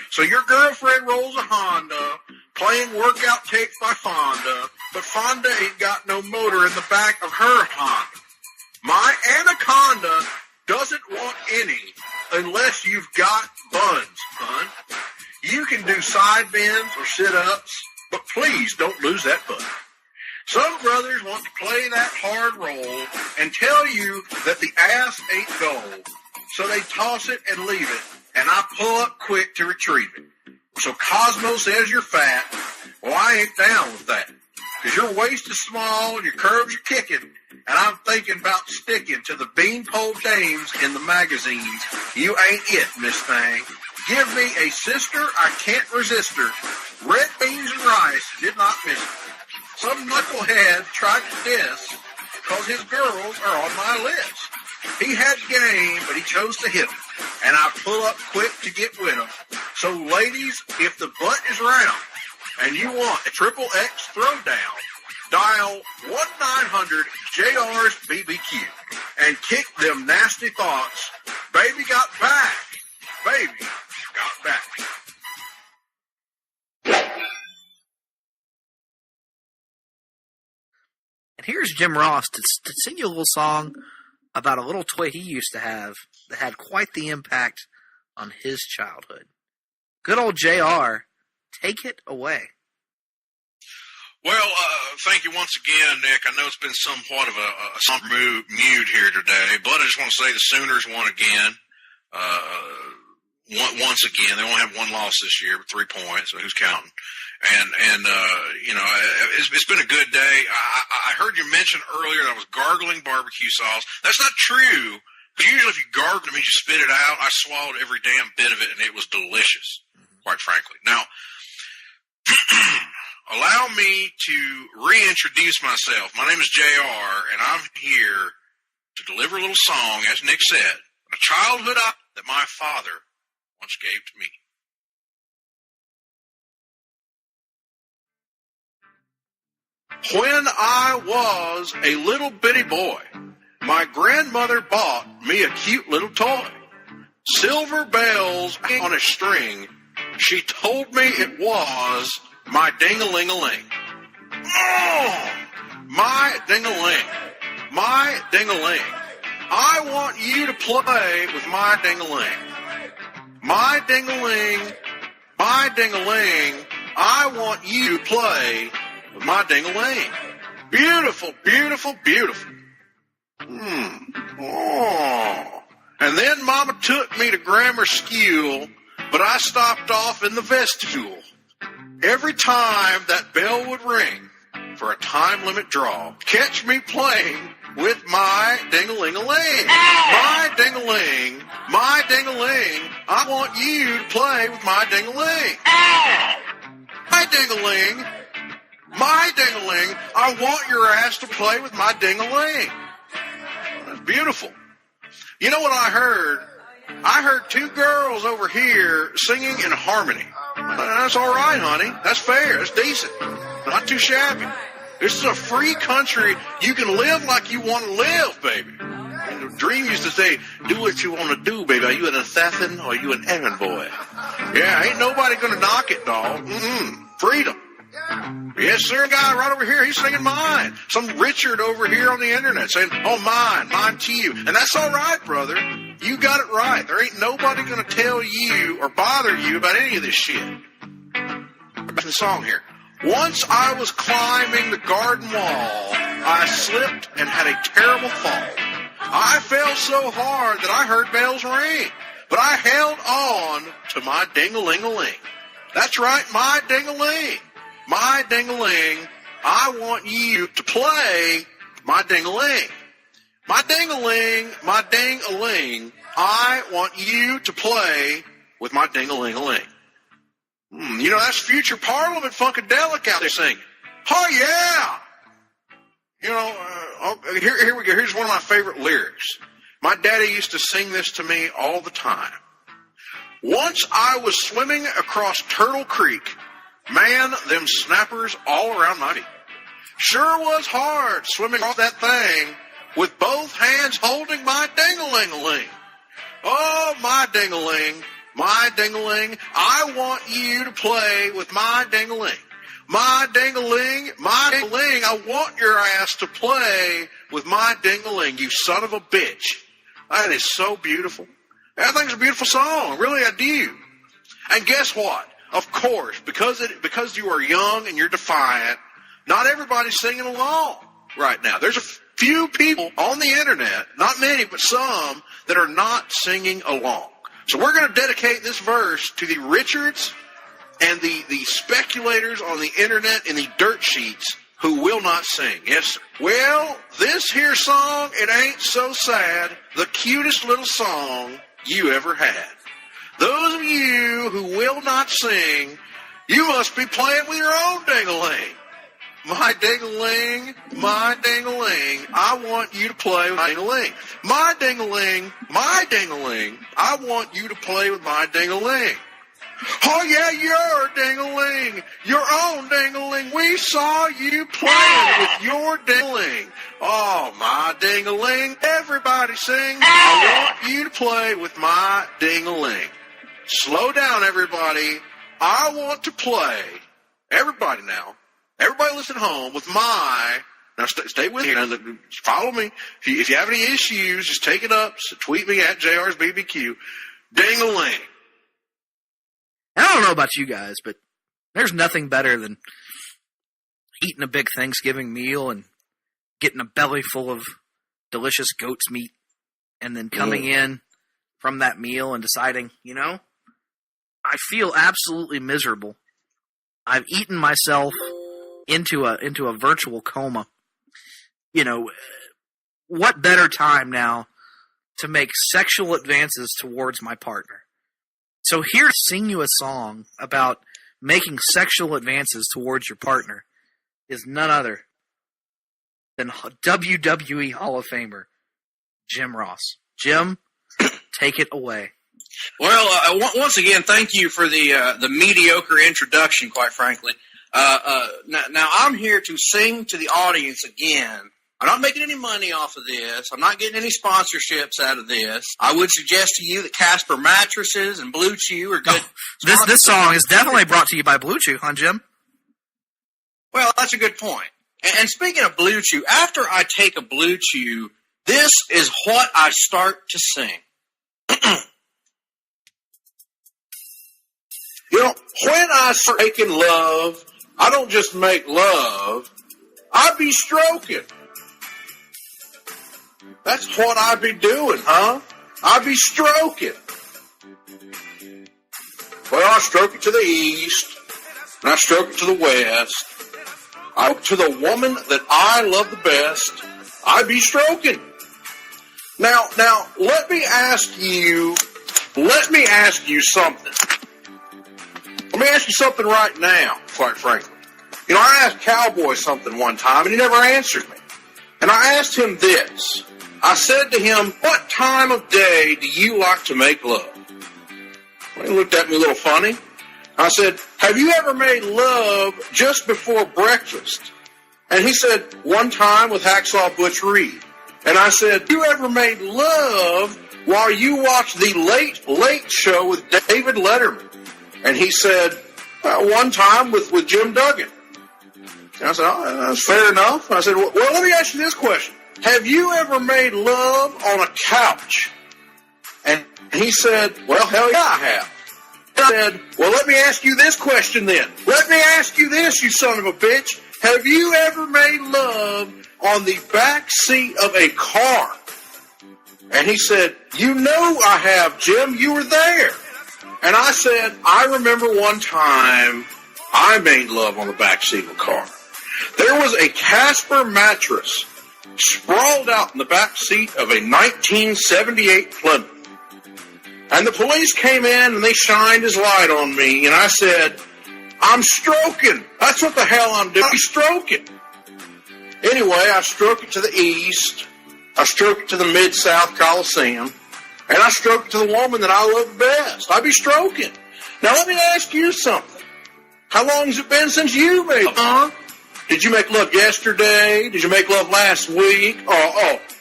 H: So your girlfriend rolls a Honda, playing workout tapes by Fonda, but Fonda ain't got no motor in the back of her Honda. My Anaconda doesn't want any unless you've got buns, hun. You can do side bends or sit-ups, but please don't lose that butt. Some brothers want to play that hard role and tell you that the ass ain't gold, so they toss it and leave it, and I pull up quick to retrieve it. So Cosmo says you're fat. Well, I ain't down with that, because your waist is small and your curves are kicking, and I'm thinking about sticking to the beanpole dames in the magazines. You ain't it, Miss Thing. Give me a sister, I can't resist her. Red beans and rice, did not miss it. Some knucklehead tried to diss, because his girls are on my list. He had game, but he chose to hit them, and I pull up quick to get with him. So ladies, if the butt is round, and you want a triple X throwdown, dial 1-900-JR's BBQ, and kick them nasty thoughts. Baby got back. Baby got back.
D: And here's Jim Ross to sing you a little song about a little toy he used to have that had quite the impact on his childhood. Good old JR, take it away.
H: Well, thank you once again, Nick. I know it's been somewhat of a somber mood here today, but I just want to say the Sooners won again. Once again, they only have one loss this year, 3 points. So who's counting? And you know, it's been a good day. I heard you mention earlier that I was gargling barbecue sauce. That's not true. Usually, if you gargle it, it means you spit it out. I swallowed every damn bit of it, and it was delicious, quite frankly. Now, allow me to reintroduce myself. My name is JR, and I'm here to deliver a little song, as Nick said, a childhood idol that my father once gave to me. When I was a little bitty boy, my grandmother bought me a cute little toy. Silver bells on a string. She told me it was my ding-a-ling-a-ling. Oh, my ding-a-ling. My ding-a-ling. I want you to play with my ding-a-ling. My ding-a-ling. My ding-a-ling. I want you to play with my ding-a-ling. Beautiful, beautiful, beautiful. Oh. And then Mama took me to grammar school, but I stopped off in the vestibule. Every time that bell would ring for a time limit draw, catch me playing with my ding-a-ling-a-ling. My ding-a-ling, my ding-a-ling, I want you to play with my ding-a-ling. My ding-a-ling, my ding-a-ling, I want your ass to play with my ding-a-ling. That's beautiful. You know what I heard? I heard two girls over here singing in harmony. That's all right, honey. That's fair. That's decent. Not too shabby. This is a free country. You can live like you want to live, baby. And the dream used to say, do what you want to do, baby. Are you an assassin or are you an errand boy? Yeah, ain't nobody going to knock it, dog. Freedom. Yes, sir, guy right over here, he's singing mine. Some Richard over here on the internet saying, oh, mine to you. And that's all right, brother. You got it right. There ain't nobody going to tell you or bother you about any of this shit. Back to the song here. Once I was climbing the garden wall, I slipped and had a terrible fall. I fell so hard that I heard bells ring, but I held on to my ding-a-ling-a-ling. That's right, my ding-a-ling. My ding-a-ling, I want you to play my ding-a-ling. My ding-a-ling, my ding-a-ling, I want you to play with my ding-a-ling-a-ling. You know, that's future Parliament Funkadelic out there singing. Oh, yeah! You know, here we go. Here's one of my favorite lyrics. My daddy used to sing this to me all the time. Once I was swimming across Turtle Creek. Man, them snappers all around my feet. Sure was hard swimming across that thing with both hands holding my ding-a-ling-a-ling. Oh, my ding-a-ling, my ding-a-ling, I want you to play with my ding-a-ling. My ding-a-ling, my ding-a-ling, I want your ass to play with my ding-a-ling, you son of a bitch. That is so beautiful. I think it's a beautiful song. Really, I do. And guess what? Of course, because you are young and you're defiant, not everybody's singing along right now. There's a few people on the internet, not many, but some, that are not singing along. So we're going to dedicate this verse to the Richards and the speculators on the internet and the dirt sheets who will not sing. Yes, sir. Well, this here song, it ain't so sad, the cutest little song you ever had. Those of you who will not sing, you must be playing with your own ding-a-ling. My ding-a-ling, my ding-a-ling, I want you to play with my ding-a-ling. My ding-a-ling, my ding-a-ling, I want you to play with my ding-a-ling. Oh, yeah, your ding-a-ling, your own ding-a-ling. We saw you playing with your ding-a-ling. Oh, my ding-a-ling, everybody sing. I want you to play with my ding-a-ling. Slow down, everybody. I want to play, everybody now, everybody listen home, with my Now stay with me. Now, follow me. If you have any issues, just take it up. So tweet me at JR's BBQ. Ding-a-ling.
D: I don't know about you guys, but there's nothing better than eating a big Thanksgiving meal and getting a belly full of delicious goat's meat and then coming in from that meal and deciding, I feel absolutely miserable. I've eaten myself into a virtual coma. What better time now to make sexual advances towards my partner? So here to sing you a song about making sexual advances towards your partner is none other than WWE Hall of Famer Jim Ross. Jim, take it away.
E: Well, once again, thank you for the mediocre introduction, quite frankly. Now I'm here to sing to the audience again. I'm not making any money off of this. I'm not getting any sponsorships out of this. I would suggest to you that Casper mattresses and Blue Chew are good.
D: This song is definitely brought to you by Blue Chew, huh, Jim?
E: Well, that's a good point. And speaking of Blue Chew, after I take a Blue Chew, this is what I start to sing. When I start making love, I don't just make love, I be stroking. That's what I be doing, huh? I be stroking. Well, I stroke it to the east, and I stroke it to the west. I to the woman that I love the best, I be stroking. Now, let me ask you something. Let me ask you something right now, quite frankly. I asked Cowboy something one time, and he never answered me. And I asked him this. I said to him, what time of day do you like to make love? Well, he looked at me a little funny. I said, have you ever made love just before breakfast? And he said, one time with Hacksaw Butch Reed. And I said, you ever made love while you watched the Late Late Show with David Letterman? And he said, one time with Jim Duggan. And I said, oh, that's fair enough. I said, well, let me ask you this question. Have you ever made love on a couch? And he said, well, hell yeah, I have. I said, well, let me ask you this question then. Let me ask you this, you son of a bitch. Have you ever made love on the back seat of a car? And he said, you know I have, Jim. You were there. And I said, I remember one time I made love on the back seat of a car. There was a Casper mattress sprawled out in the back seat of a 1978 Plymouth. And the police came in and they shined his light on me, and I said, I'm stroking. That's what the hell I'm doing. I'm stroking. Anyway, I stroke it to the east. I stroke it to the Mid-South Coliseum. And I stroke it to the woman that I love best. I be stroking. Now, let me ask you something. How long has it been since you made love? Huh? Did you make love yesterday? Did you make love last week?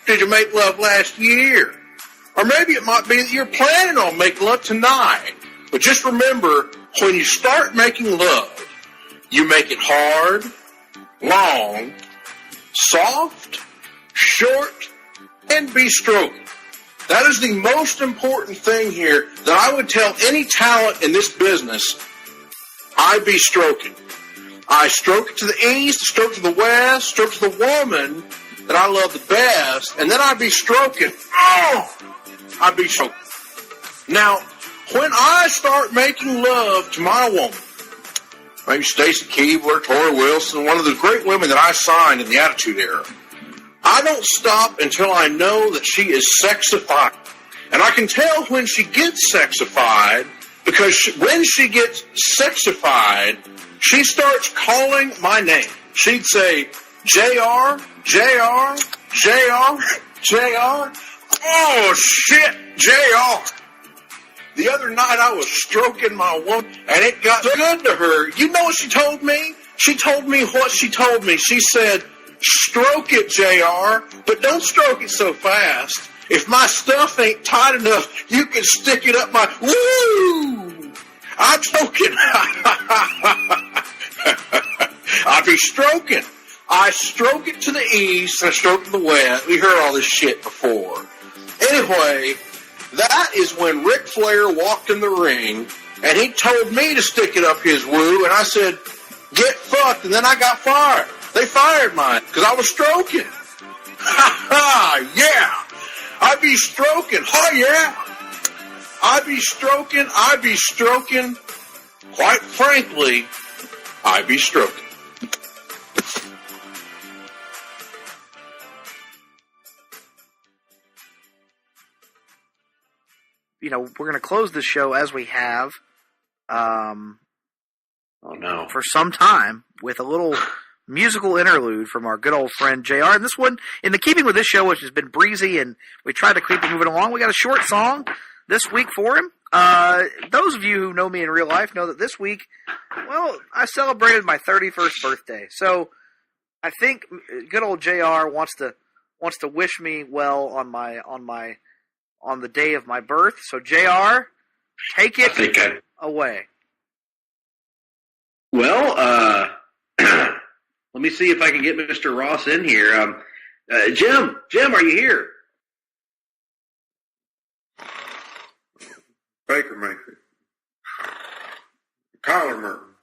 E: Did you make love last year? Or maybe it might be that you're planning on making love tonight. But just remember, when you start making love, you make it hard, long, soft, short, and be stroking. That is the most important thing here that I would tell any talent in this business. I be stroking. I stroke it to the east, stroke to the west, stroke to the woman that I love the best, and then I be stroking. I be stroking. Now, when I start making love to my woman, maybe Stacy Keebler, Tori Wilson, one of the great women that I signed in the Attitude Era, I don't stop until I know that she is sexified. And I can tell when she gets sexified because when she gets sexified, she starts calling my name. She'd say, JR, JR, JR, JR. Oh, shit, JR. The other night I was stroking my woman, and it got good to her. You know what she told me? She told me what she told me. She said, stroke it, JR, but don't stroke it so fast. If my stuff ain't tight enough, you can stick it up my... Woo! I'm stroking. I be stroking. I stroke it to the east and I stroke it to the west. We heard all this shit before. Anyway, that is when Ric Flair walked in the ring and he told me to stick it up his woo, and I said, get fucked, and then I got fired. They fired mine because I was stroking. Ha ha, yeah. I be stroking. Oh, yeah. I be stroking. Quite frankly, I be stroking.
D: You know, we're going to close this show as we have for some time with a little musical interlude from our good old friend JR. And this one, in the keeping with this show, which has been breezy and we tried to keep it moving along, we got a short song this week for him. Those of you who know me in real life know that this week, well, I celebrated my 31st birthday. So I think good old JR wants to wish me well on the day of my birth. So JR, take it away.
J: Well, let me see if I can get Mr. Ross in here. Jim, are you here?
H: Baker Maker. Collar Mertens.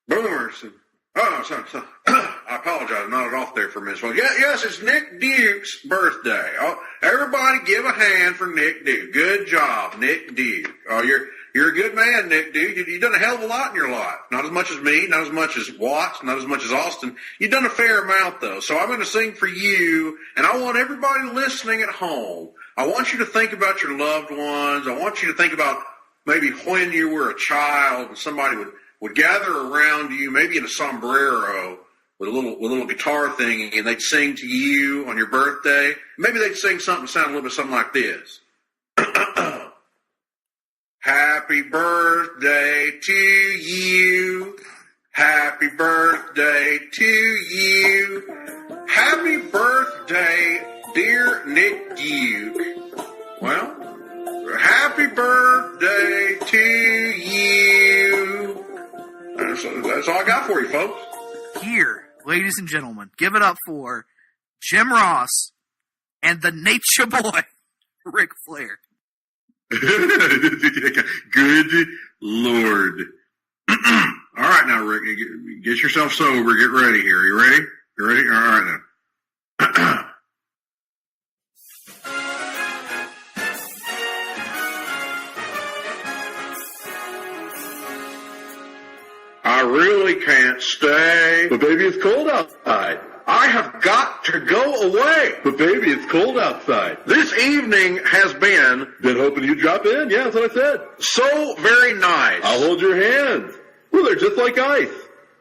H: Boomerson. Oh, sorry. I apologize. Nodded off there for a minute. Well, yes, it's Nick Duke's birthday. Oh, everybody give a hand for Nick Duke. Good job, Nick Duke. Oh, you're a good man, Nick Duke. You've done a hell of a lot in your life. Not as much as me, not as much as Watts, not as much as Austin. You've done a fair amount, though. So I'm going to sing for you, and I want everybody listening at home. I want you to think about your loved ones. I want you to think about maybe when you were a child and somebody would gather around you, maybe in a sombrero with a little guitar thing, and they'd sing to you on your birthday. Maybe they'd sing something sound a little bit something like this. Happy birthday to you. Happy birthday to you. Happy birthday, dear Nick Duke. Well, happy birthday to you. That's all I got for you, folks.
D: Here, ladies and gentlemen, give it up for Jim Ross and the Nature Boy, Ric Flair.
H: Good Lord. All right now, Rick, get yourself sober. Get ready here. You ready? You ready? All right then. I really can't stay.
K: But baby, it's cold outside.
H: I have got to go away.
K: But baby, it's cold outside.
H: This evening has been
K: hoping you'd drop in. Yeah, that's what I said.
H: so very nice.
K: I'll hold your hand. Well, they're just like ice.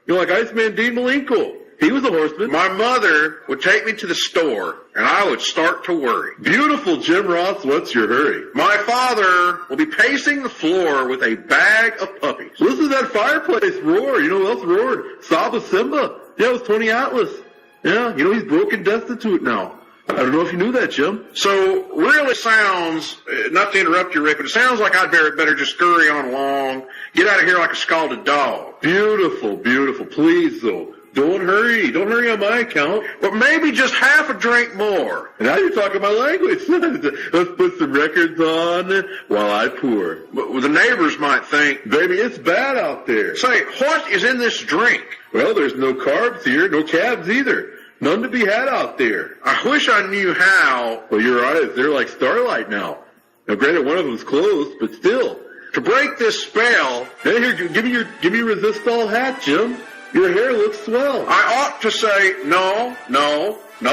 K: You know, like Iceman Dean Malenko. He was a horseman.
H: My mother would take me to the store, and I would start to worry.
K: Beautiful, Jim Ross. What's your hurry?
H: My father will be pacing the floor with a bag of puppies.
K: Listen to that fireplace roar. You know who else roared? Saba Simba. Yeah, it was Tony Atlas. Yeah, you know, he's broken destitute now. I don't know if you knew that, Jim.
H: So, really sounds, not to interrupt you, Rick, but it sounds like I'd better just scurry on along, get out of here like a scalded dog.
K: Beautiful, beautiful. Please, though. Don't hurry. Don't hurry on my account.
H: But maybe just half a drink more.
K: And now you're talking my language. Let's put some records on while I pour.
H: But the neighbors might think,
K: baby, it's bad out there.
H: Say, what is in this drink?
K: Well, there's no carbs here, no cabs either. None to be had out there.
H: I wish I knew how.
K: Well, your eyes, they're like starlight now. Now, granted, one of them's closed, but still.
H: To break this spell.
K: Hey, here, give me your Resistol hat, Jim. Your hair looks swell.
H: I ought to say, no,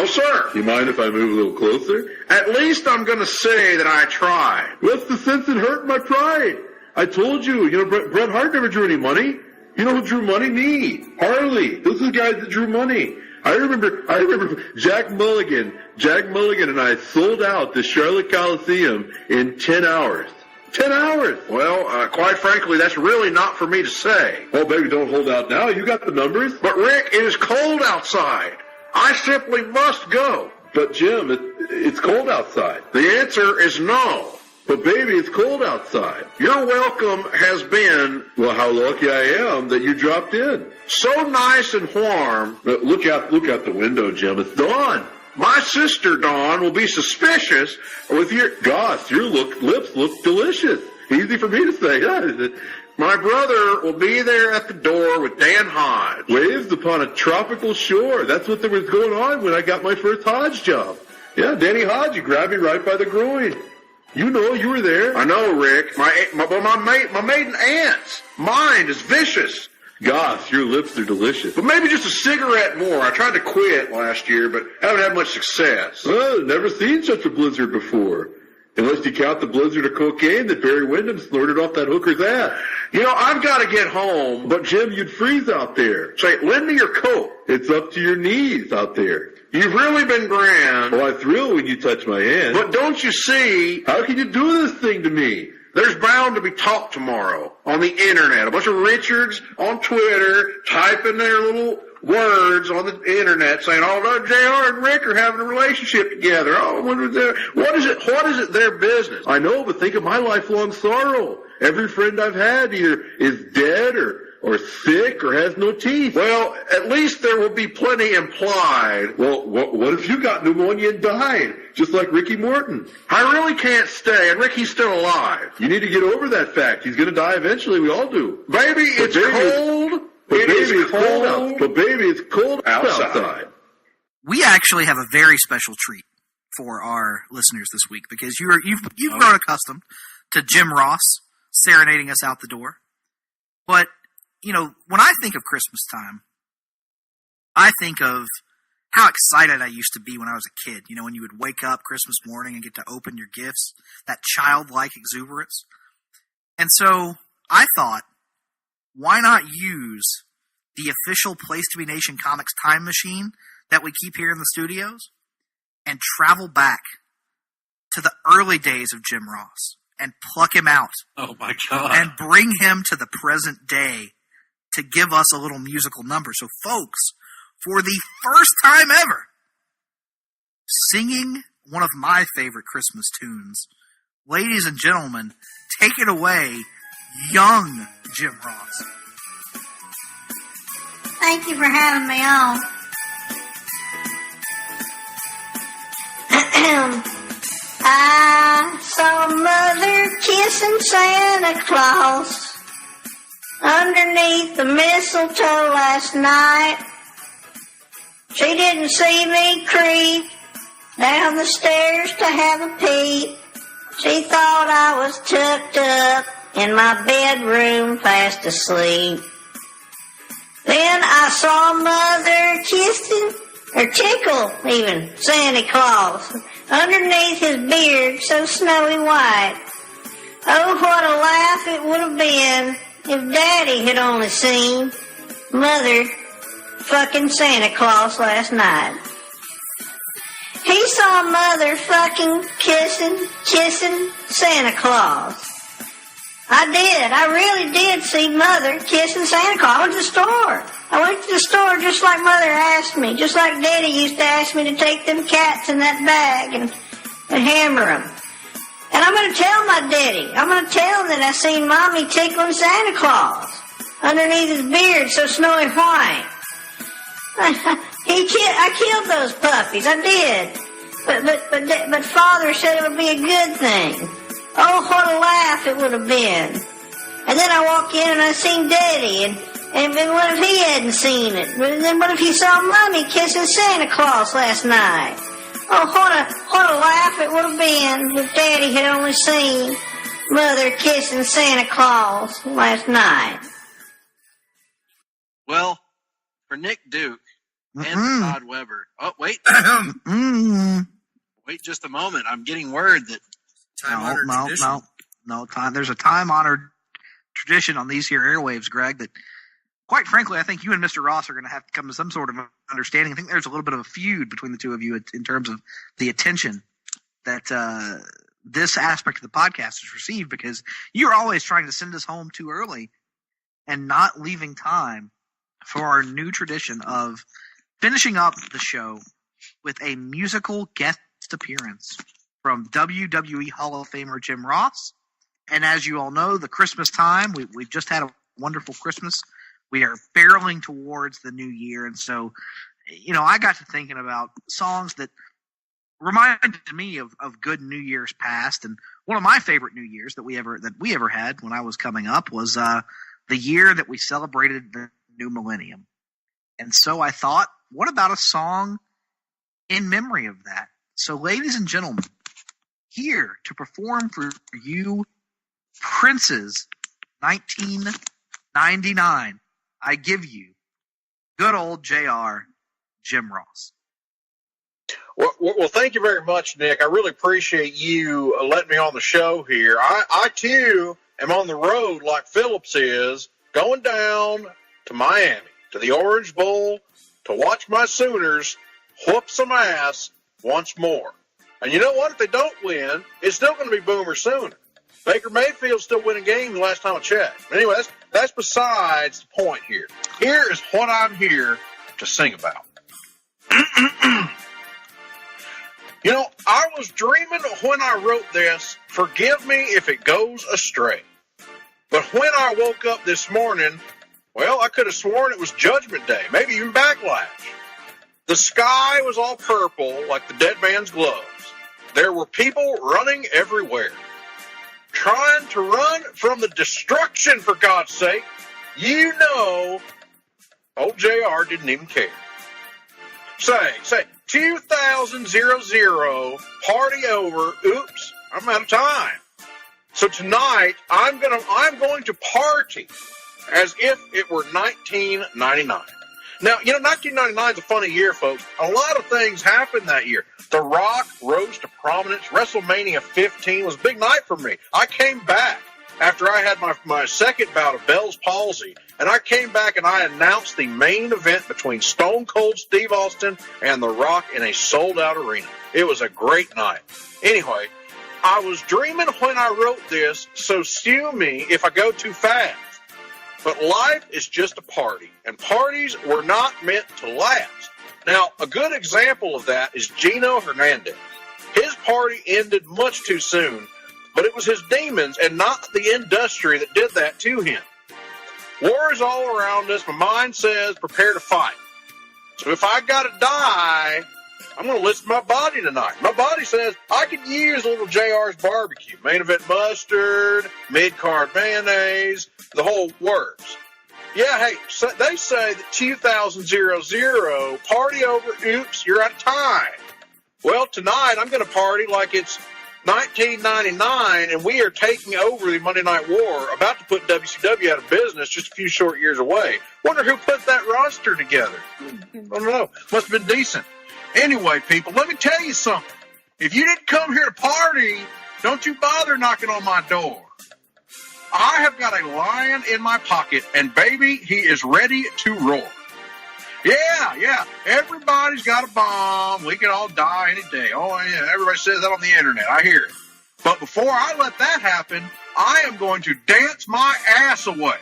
H: sir.
K: You mind if I move a little closer?
H: At least I'm going to say that I tried.
K: What's the sense in hurting my pride? I told you, Bret Hart never drew any money. You know who drew money? Me. Harley. Those are the guys that drew money. I remember Jack Mulligan. Jack Mulligan and I sold out the Charlotte Coliseum in 10 hours. 10 hours.
H: Well, quite frankly, that's really not for me to say.
K: Oh, baby, don't hold out now. You got the numbers.
H: But, Rick, it is cold outside. I simply must go.
K: But, Jim, it's cold outside.
H: The answer is no.
K: But baby, it's cold outside.
E: Your welcome has been
K: Well, how lucky I am that you dropped in.
E: so nice and warm.
K: Look out the window, Jim. It's dawn.
E: My sister, Dawn, will be suspicious with your...
K: Gosh, your lips look delicious. Easy for me to say, huh? Is it?
E: My brother will be there at the door with Dan Hodge.
K: Waves upon a tropical shore. That's what there was going on when I got my first Hodge job. Yeah, Danny Hodge, you grabbed me right by the groin. You know, you were there.
E: I know, Rick. My maiden aunt's mind is vicious.
K: Gosh, your lips are delicious.
E: But maybe just a cigarette more. I tried to quit last year, but haven't had much success.
K: Well, never seen such a blizzard before. Unless you count the blizzard of cocaine that Barry Windham snorted off that hooker's ass.
E: You know, I've got to get home.
K: But, Jim, you'd freeze out there.
E: Say, lend me your coat.
K: It's up to your knees out there.
E: You've really been grand.
K: Oh, I thrill when you touch my hand.
E: But don't you see,
K: How can you do this thing to me?
E: there's bound to be talk tomorrow on the internet. A bunch of Richards on Twitter typing their little words on the internet saying, oh, JR and Rick are having a relationship together. Oh, what is it their business?
K: I know, but think of my lifelong sorrow. Every friend I've had either is dead or sick or has no teeth.
E: Well, at least there will be plenty implied.
K: Well, what if you got pneumonia and died, just like Ricky Morton?
E: I really can't stay, and Ricky's still alive.
K: You need to get over that fact. He's going to die eventually. We all do.
E: Baby, it's cold. It is cold.
K: But baby, it's cold outside.
G: We actually have a very special treat for our listeners this week because you've grown accustomed to Jim Ross serenading us out the door. But, you know, when I think of Christmas time, I think of how excited I used to be when I was a kid. You know, when you would wake up Christmas morning and get to open your gifts, that childlike exuberance. And so I thought, why not use the official Place to Be Nation Comics time machine that we keep here in the studios and travel back to the early days of Jim Ross and pluck him out.
L: Oh, my God.
G: And bring him to the present day to give us a little musical number. So, folks, for the first time ever, singing one of my favorite Christmas tunes, ladies and gentlemen, take it away, young Jim Ross.
M: Thank you for having me on. I saw Mother kissing Santa Claus underneath the mistletoe last night. She didn't see me creep down the stairs to have a peep. She thought I was tucked up in my bedroom fast asleep. Then I saw Mother kissing, or tickle even, Santa Claus underneath his beard so snowy white. Oh, what a laugh it would have been if Daddy had only seen Mother fucking Santa Claus last night. He saw Mother fucking kissing Santa Claus. I did. I really did see Mother kissing Santa Claus. I went to the store. I went to the store just like Mother asked me, just like Daddy used to ask me to take them cats in that bag and hammer them. And I'm going to tell my Daddy. I'm going to tell him that I seen Mommy tickling Santa Claus underneath his beard so snowy white. I killed those puppies. I did. But Father said it would be a good thing. Oh, what a laugh it would have been. And then I walk in and I seen Daddy, and what if he hadn't seen it? And then what if he saw Mommy kissing Santa Claus last night? Oh, what a laugh it would have been if Daddy had only seen Mother kissing Santa Claus last night.
L: Well, for Nick Duke and for Todd Weber. Oh, wait. Wait just a moment. I'm getting word that time-honored tradition.
G: No. There's a time-honored tradition on these here airwaves, Greg, that, quite frankly, I think you and Mr. Ross are going to have to come to some sort of understanding. I think there's a little bit of a feud between the two of you in terms of the attention that this aspect of the podcast has received, because you're always trying to send us home too early and not leaving time for our new tradition of finishing up the show with a musical guest appearance from WWE Hall of Famer Jim Ross. And as you all know, the Christmas time, we've just had a wonderful Christmas. We are barreling towards the new year. And so, I got to thinking about songs that reminded me of good New Year's past. And one of my favorite New Year's that we ever had when I was coming up was the year that we celebrated the new millennium. And so I thought, what about a song in memory of that? So, ladies and gentlemen, here to perform for you, Prince's 1999, I give you good old JR, Jim Ross.
H: Well, thank you very much, Nick. I really appreciate you letting me on the show here. I too, am on the road like Phillips is, going down to Miami, to the Orange Bowl, to watch my Sooners whoop some ass once more. And you know what? If they don't win, it's still going to be Boomer Sooner. Baker Mayfield's still winning games the last time I checked. But anyway, that's besides the point here. Here is what I'm here to sing about. I was dreaming when I wrote this, forgive me if it goes astray. But when I woke up this morning, well, I could have sworn it was Judgment Day, maybe even Backlash. The sky was all purple like the dead man's gloves. There were people running everywhere, trying to run from the destruction, for God's sake. Old JR didn't even care. Say, 2000, party over. Oops, I'm out of time. So tonight, I'm going to party as if it were 1999. Now, 1999 is a funny year, folks. A lot of things happened that year. The Rock rose to prominence. WrestleMania 15 was a big night for me. I came back after I had my second bout of Bell's palsy, and I came back and I announced the main event between Stone Cold Steve Austin and The Rock in a sold-out arena. It was a great night. Anyway, I was dreaming when I wrote this, so sue me if I go too fast. But life is just a party, and parties were not meant to last. Now, a good example of that is Gino Hernandez. His party ended much too soon, but it was his demons and not the industry that did that to him. War is all around us. My mind says prepare to fight. So if I gotta die, I'm going to listen to my body tonight. My body says I could use a little JR's barbecue. Main event mustard, mid-card mayonnaise, the whole works. Yeah, hey, so they say that 2000, party over, oops, you're out of time. Well, tonight I'm going to party like it's 1999 and we are taking over the Monday Night War, about to put WCW out of business just a few short years away. Wonder who put that roster together. I don't know. Must have been decent. Anyway, people, let me tell you something. If you didn't come here to party, don't you bother knocking on my door. I have got a lion in my pocket, and baby, he is ready to roar. Yeah, everybody's got a bomb. We can all die any day. Oh, yeah, everybody says that on the internet. I hear it. But before I let that happen, I am going to dance my ass away.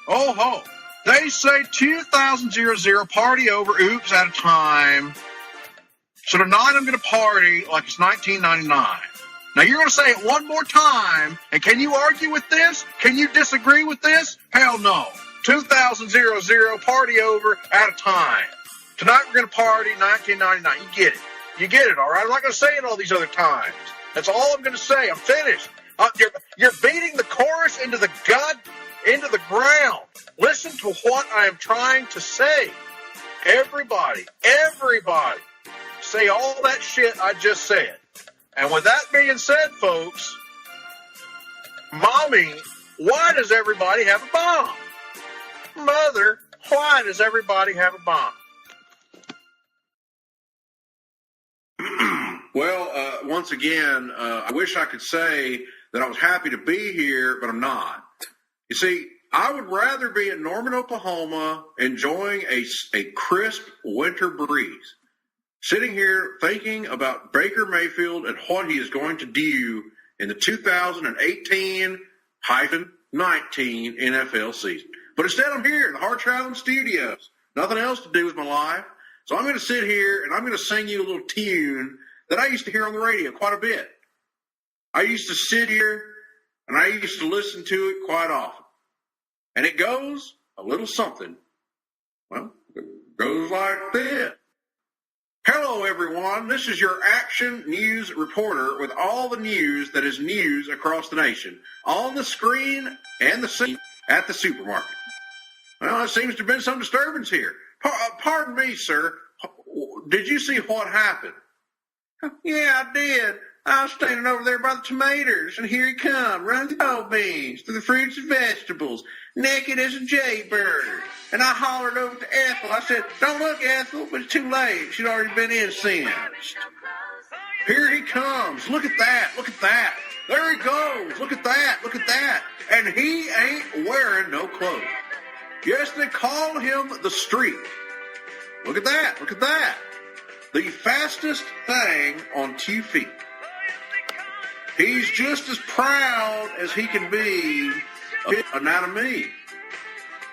H: Oh, ho. They say 2000, party over, oops, out of time. So tonight I'm going to party like it's 1999. Now you're going to say it one more time, and can you argue with this? Can you disagree with this? Hell no. 2000, party over, out of time. Tonight we're going to party 1999. You get it. You get it, all right? I'm not going to say it all these other times. That's all I'm going to say. I'm finished. You're beating the chorus into the ground. Listen to what I am trying to say. Everybody, say all that shit I just said. And with that being said, folks, Mommy, why does everybody have a bomb? Mother, why does everybody have a bomb?
K: Well, once again, I wish I could say that I was happy to be here, but I'm not. You see, I would rather be in Norman, Oklahoma, enjoying a crisp winter breeze, sitting here thinking about Baker Mayfield and what he is going to do in the 2018-19 NFL season. But instead, I'm here in the Hard-Traveling Studios. Nothing else to do with my life. So I'm going to sit here and I'm going to sing you a little tune that I used to hear on the radio quite a bit.
E: I used to sit here and I used to listen to it quite often. And it goes a little something. Well, it goes like this. Hello, everyone. This is your action news reporter with all the news that is news across the nation on the screen and the scene at the supermarket. Well, it seems to have been some disturbance here. Pardon me, sir. Did you see what happened? Yeah, I did. I was standing over there by the tomatoes, and here he come, running the cold beans, through the fruits and vegetables, naked as a jaybird. And I hollered over to Ethel. I said, don't look, Ethel, but it's too late. She'd already been incensed. Here he comes. Look at that. Look at that. There he goes. Look at that. Look at that. And he ain't wearing no clothes. Yes, they call him the Streak. Look at that. Look at that. The fastest thing on 2 feet. He's just as proud as he can be of his anatomy.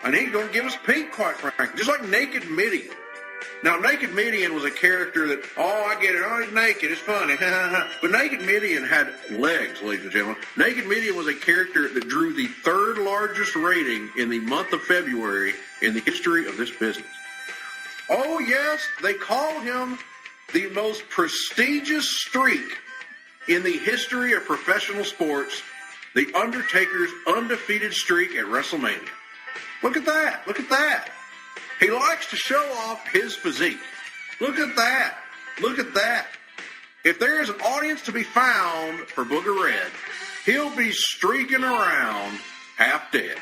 E: And he's going to give us pink, quite frankly. Just like Naked Midian. Now, Naked Midian was a character that, I get it. Oh, he's naked. It's funny. But Naked Midian had legs, ladies and gentlemen. Naked Midian was a character that drew the 3rd largest rating in the month of February in the history of this business. Oh, yes, they call him the most prestigious streak in the history of professional sports, The Undertaker's undefeated streak at WrestleMania. Look at that. Look at that. He likes to show off his physique. Look at that. Look at that. If there is an audience to be found for Booger Red, he'll be streaking around half dead,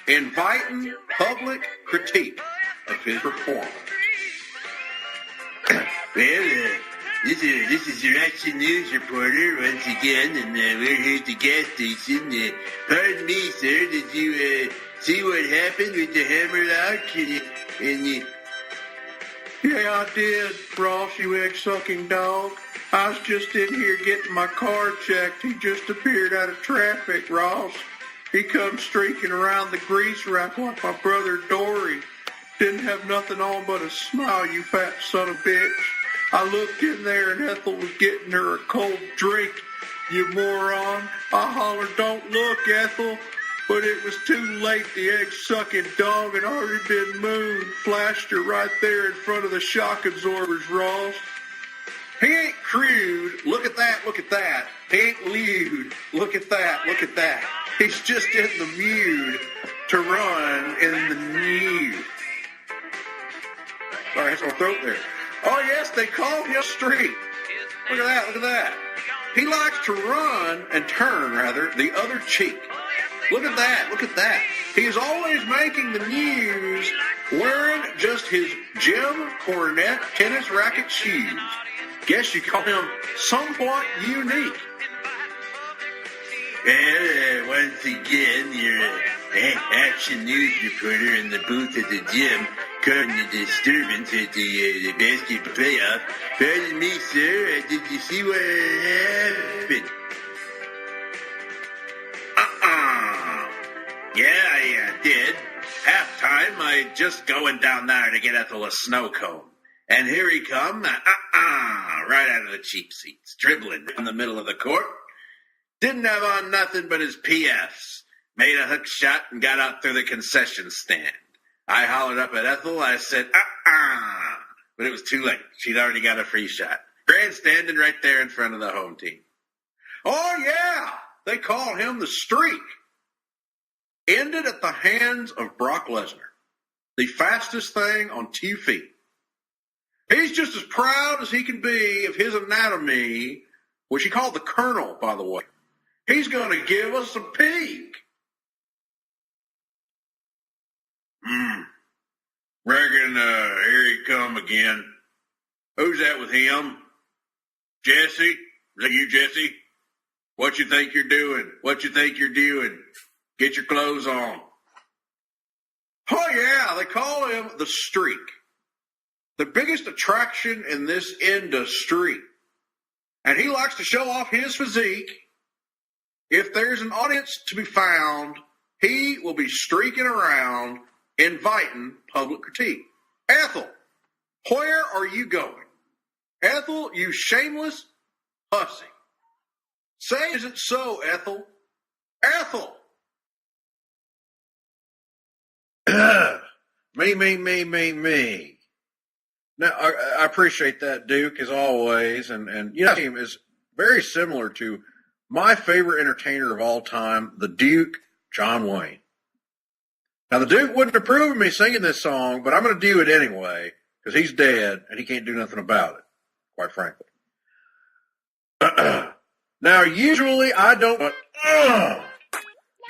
E: inviting public critique of his performance.
N: Well, this is your action news reporter once again, and we're here at the gas station. Pardon me, sir, did you see what happened with the hammerlock?
E: Yeah, I did, Ross, you egg-sucking dog. I was just in here getting my car checked. He just appeared out of traffic, Ross. He come streaking around the grease rack like my brother Dory. Didn't have nothing on but a smile, you fat son of a bitch. I looked in there and Ethel was getting her a cold drink, you moron. I hollered, don't look, Ethel. But it was too late. The egg-sucking dog had already been mooned. Flashed her right there in front of the shock absorbers, Ross. He ain't crude. Look at that. Look at that. He ain't lewd. Look at that. Look at that. He's just in the mood to run in the nude. Sorry, that's my throat there. Oh, yes, they call him Streak. Look at that. Look at that. He likes to run and turn, rather, the other cheek. Look at that. Look at that. He's always making the news wearing just his Jim Cornette tennis racket shoes. Guess you call him somewhat unique.
N: Well, once again, your action news reporter in the booth at the gym caught the disturbance at the basketball playoff. Pardon me, sir. Did you see what happened?
E: Yeah, I did. Halftime, I just going down there to get Ethel a snow cone. And here he come, right out of the cheap seats, dribbling in the middle of the court. Didn't have on nothing but his PFs. Made a hook shot and got out through the concession stand. I hollered up at Ethel. I said, but it was too late. She'd already got a free shot. Grandstanding right there in front of the home team. Oh, yeah, they call him the Streak. Ended at the hands of Brock Lesnar, the fastest thing on 2 feet. He's just as proud as he can be of his anatomy, which he called the Colonel, by the way. He's going to give us a peek. Reckon here he come again. Who's that with him? Jesse? Is that you, Jesse? What you think you're doing? What you think you're doing? Get your clothes on. Oh, yeah, they call him the Streak. The biggest attraction in this industry. And he likes to show off his physique. If there's an audience to be found, he will be streaking around, inviting public critique. Ethel, where are you going? Ethel, you shameless hussy. Say, is it so, Ethel? Ethel! Me. Now, I appreciate that, Duke, as always. And you know, him is very similar to my favorite entertainer of all time, the Duke, John Wayne. Now, the Duke wouldn't approve of me singing this song, but I'm going to do it anyway, because he's dead, and he can't do nothing about it, quite frankly. Now, usually I don't, but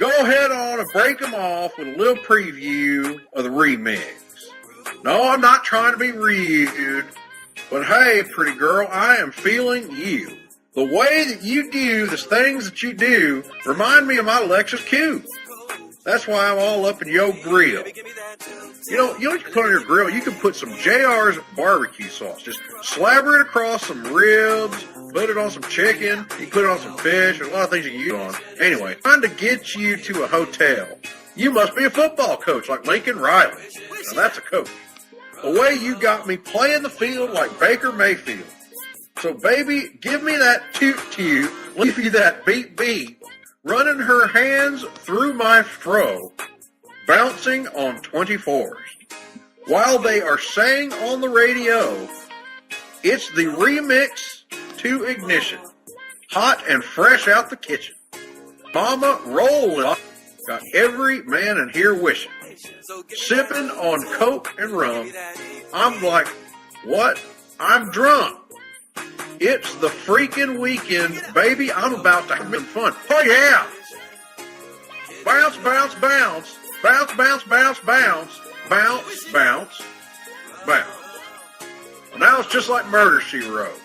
E: go ahead on and break them off with a little preview of the remix. No, I'm not trying to be rude, but hey, pretty girl, I am feeling you. The way that you do the things that you do remind me of my Lexus Coupe. That's why I'm all up in your grill. You know you can put on your grill, you can put some JR's barbecue sauce. Just slabber it across some ribs, put it on some chicken, you can put it on some fish, there's a lot of things you can use on. Anyway, trying to get you to a hotel. You must be a football coach like Lincoln Riley. Now that's a coach. The way you got me playing the field like Baker Mayfield. So baby, give me that toot-toot, leave you that beat, running her hands through my fro, bouncing on 24s. While they are saying on the radio, it's the remix to Ignition, hot and fresh out the kitchen. Mama rolling, got every man in here wishing. Sipping on Coke and rum, I'm like, what? I'm drunk. It's the freaking weekend, baby. I'm about to have some fun. Oh, yeah. Bounce, bounce, bounce. Bounce, bounce, bounce, bounce. Bounce, bounce, bounce. Well, now it's just like Murder, She Wrote.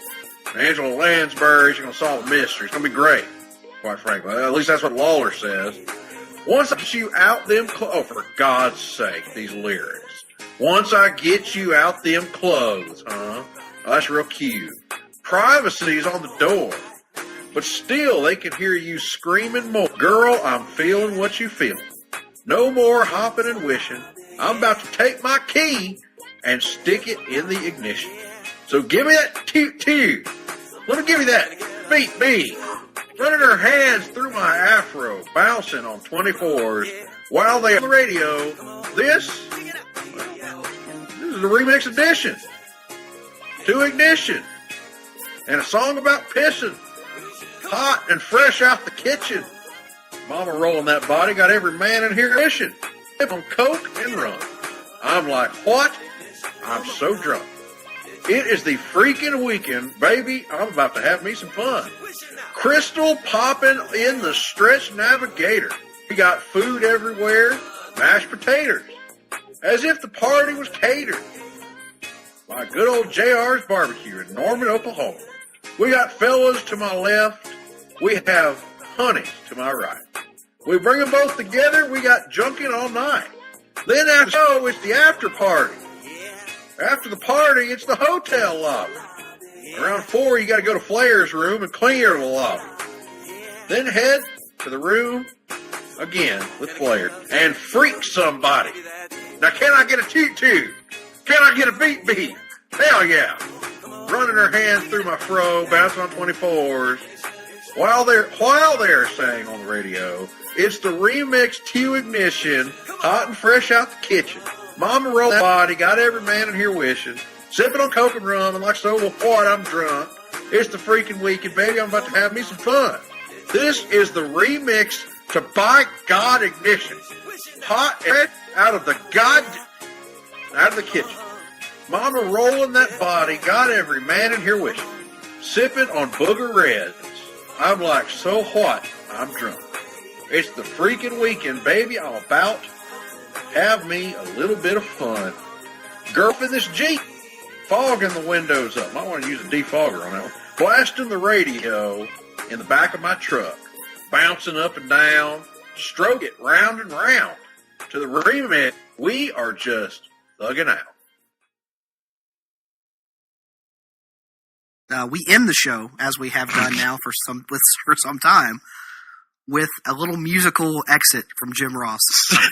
E: Angela Lansbury, she's going to solve a mystery. It's going to be great, quite frankly. At least that's what Lawler says. Once I get you out them oh, for God's sake, these lyrics. Once I get you out them clothes, huh? Oh, that's real cute. Privacy is on the door, but still they can hear you screaming more. Girl, I'm feeling what you feeling. No more hopping and wishing. I'm about to take my key and stick it in the ignition. So give me that toot-toot. Let me give you that beat. Running her hands through my afro, bouncing on 24s while they on the radio. This is the remix edition to Ignition. And a song about pissing. Hot and fresh out the kitchen. Mama rolling that body, got every man in here wishing. On Coke and rum. I'm like, what? I'm so drunk. It is the freaking weekend, baby. I'm about to have me some fun. Crystal popping in the Stretch Navigator. We got food everywhere, mashed potatoes. As if the party was catered by good old JR's Barbecue in Norman, Oklahoma. We got fellas to my left. We have honeys to my right. We bring them both together. We got junking all night. Then after show, it's the after party. After the party, it's the hotel lobby. Around 4, you got to go to Flair's room and clear the lobby. Then head to the room again with Flair and freak somebody. Now, can I get a toot-toot? Can I get a beat? Hell yeah. Running her hands through my fro, bouncing on 24s. While they're saying on the radio, it's the remix to Ignition, hot and fresh out the kitchen. Mama rolled that body, got every man in here wishing. Sipping on Coke and rum, and like so, well, what? I'm drunk. It's the freaking weekend, baby. I'm about to have me some fun. This is the remix to By God Ignition. Hot and out of the kitchen. Mama rolling that body, got every man in here wishing. Sipping on Booger Reds. I'm like, so what? I'm drunk. It's the freaking weekend, baby. I'm about to have me a little bit of fun. Girl in this Jeep. Fogging the windows up. I want to use a defogger on that one. Blasting the radio in the back of my truck. Bouncing up and down. Stroke it round and round. To the remix, we are just thugging out.
G: We end the show, as we have done now for some time, with a little musical exit from Jim Ross,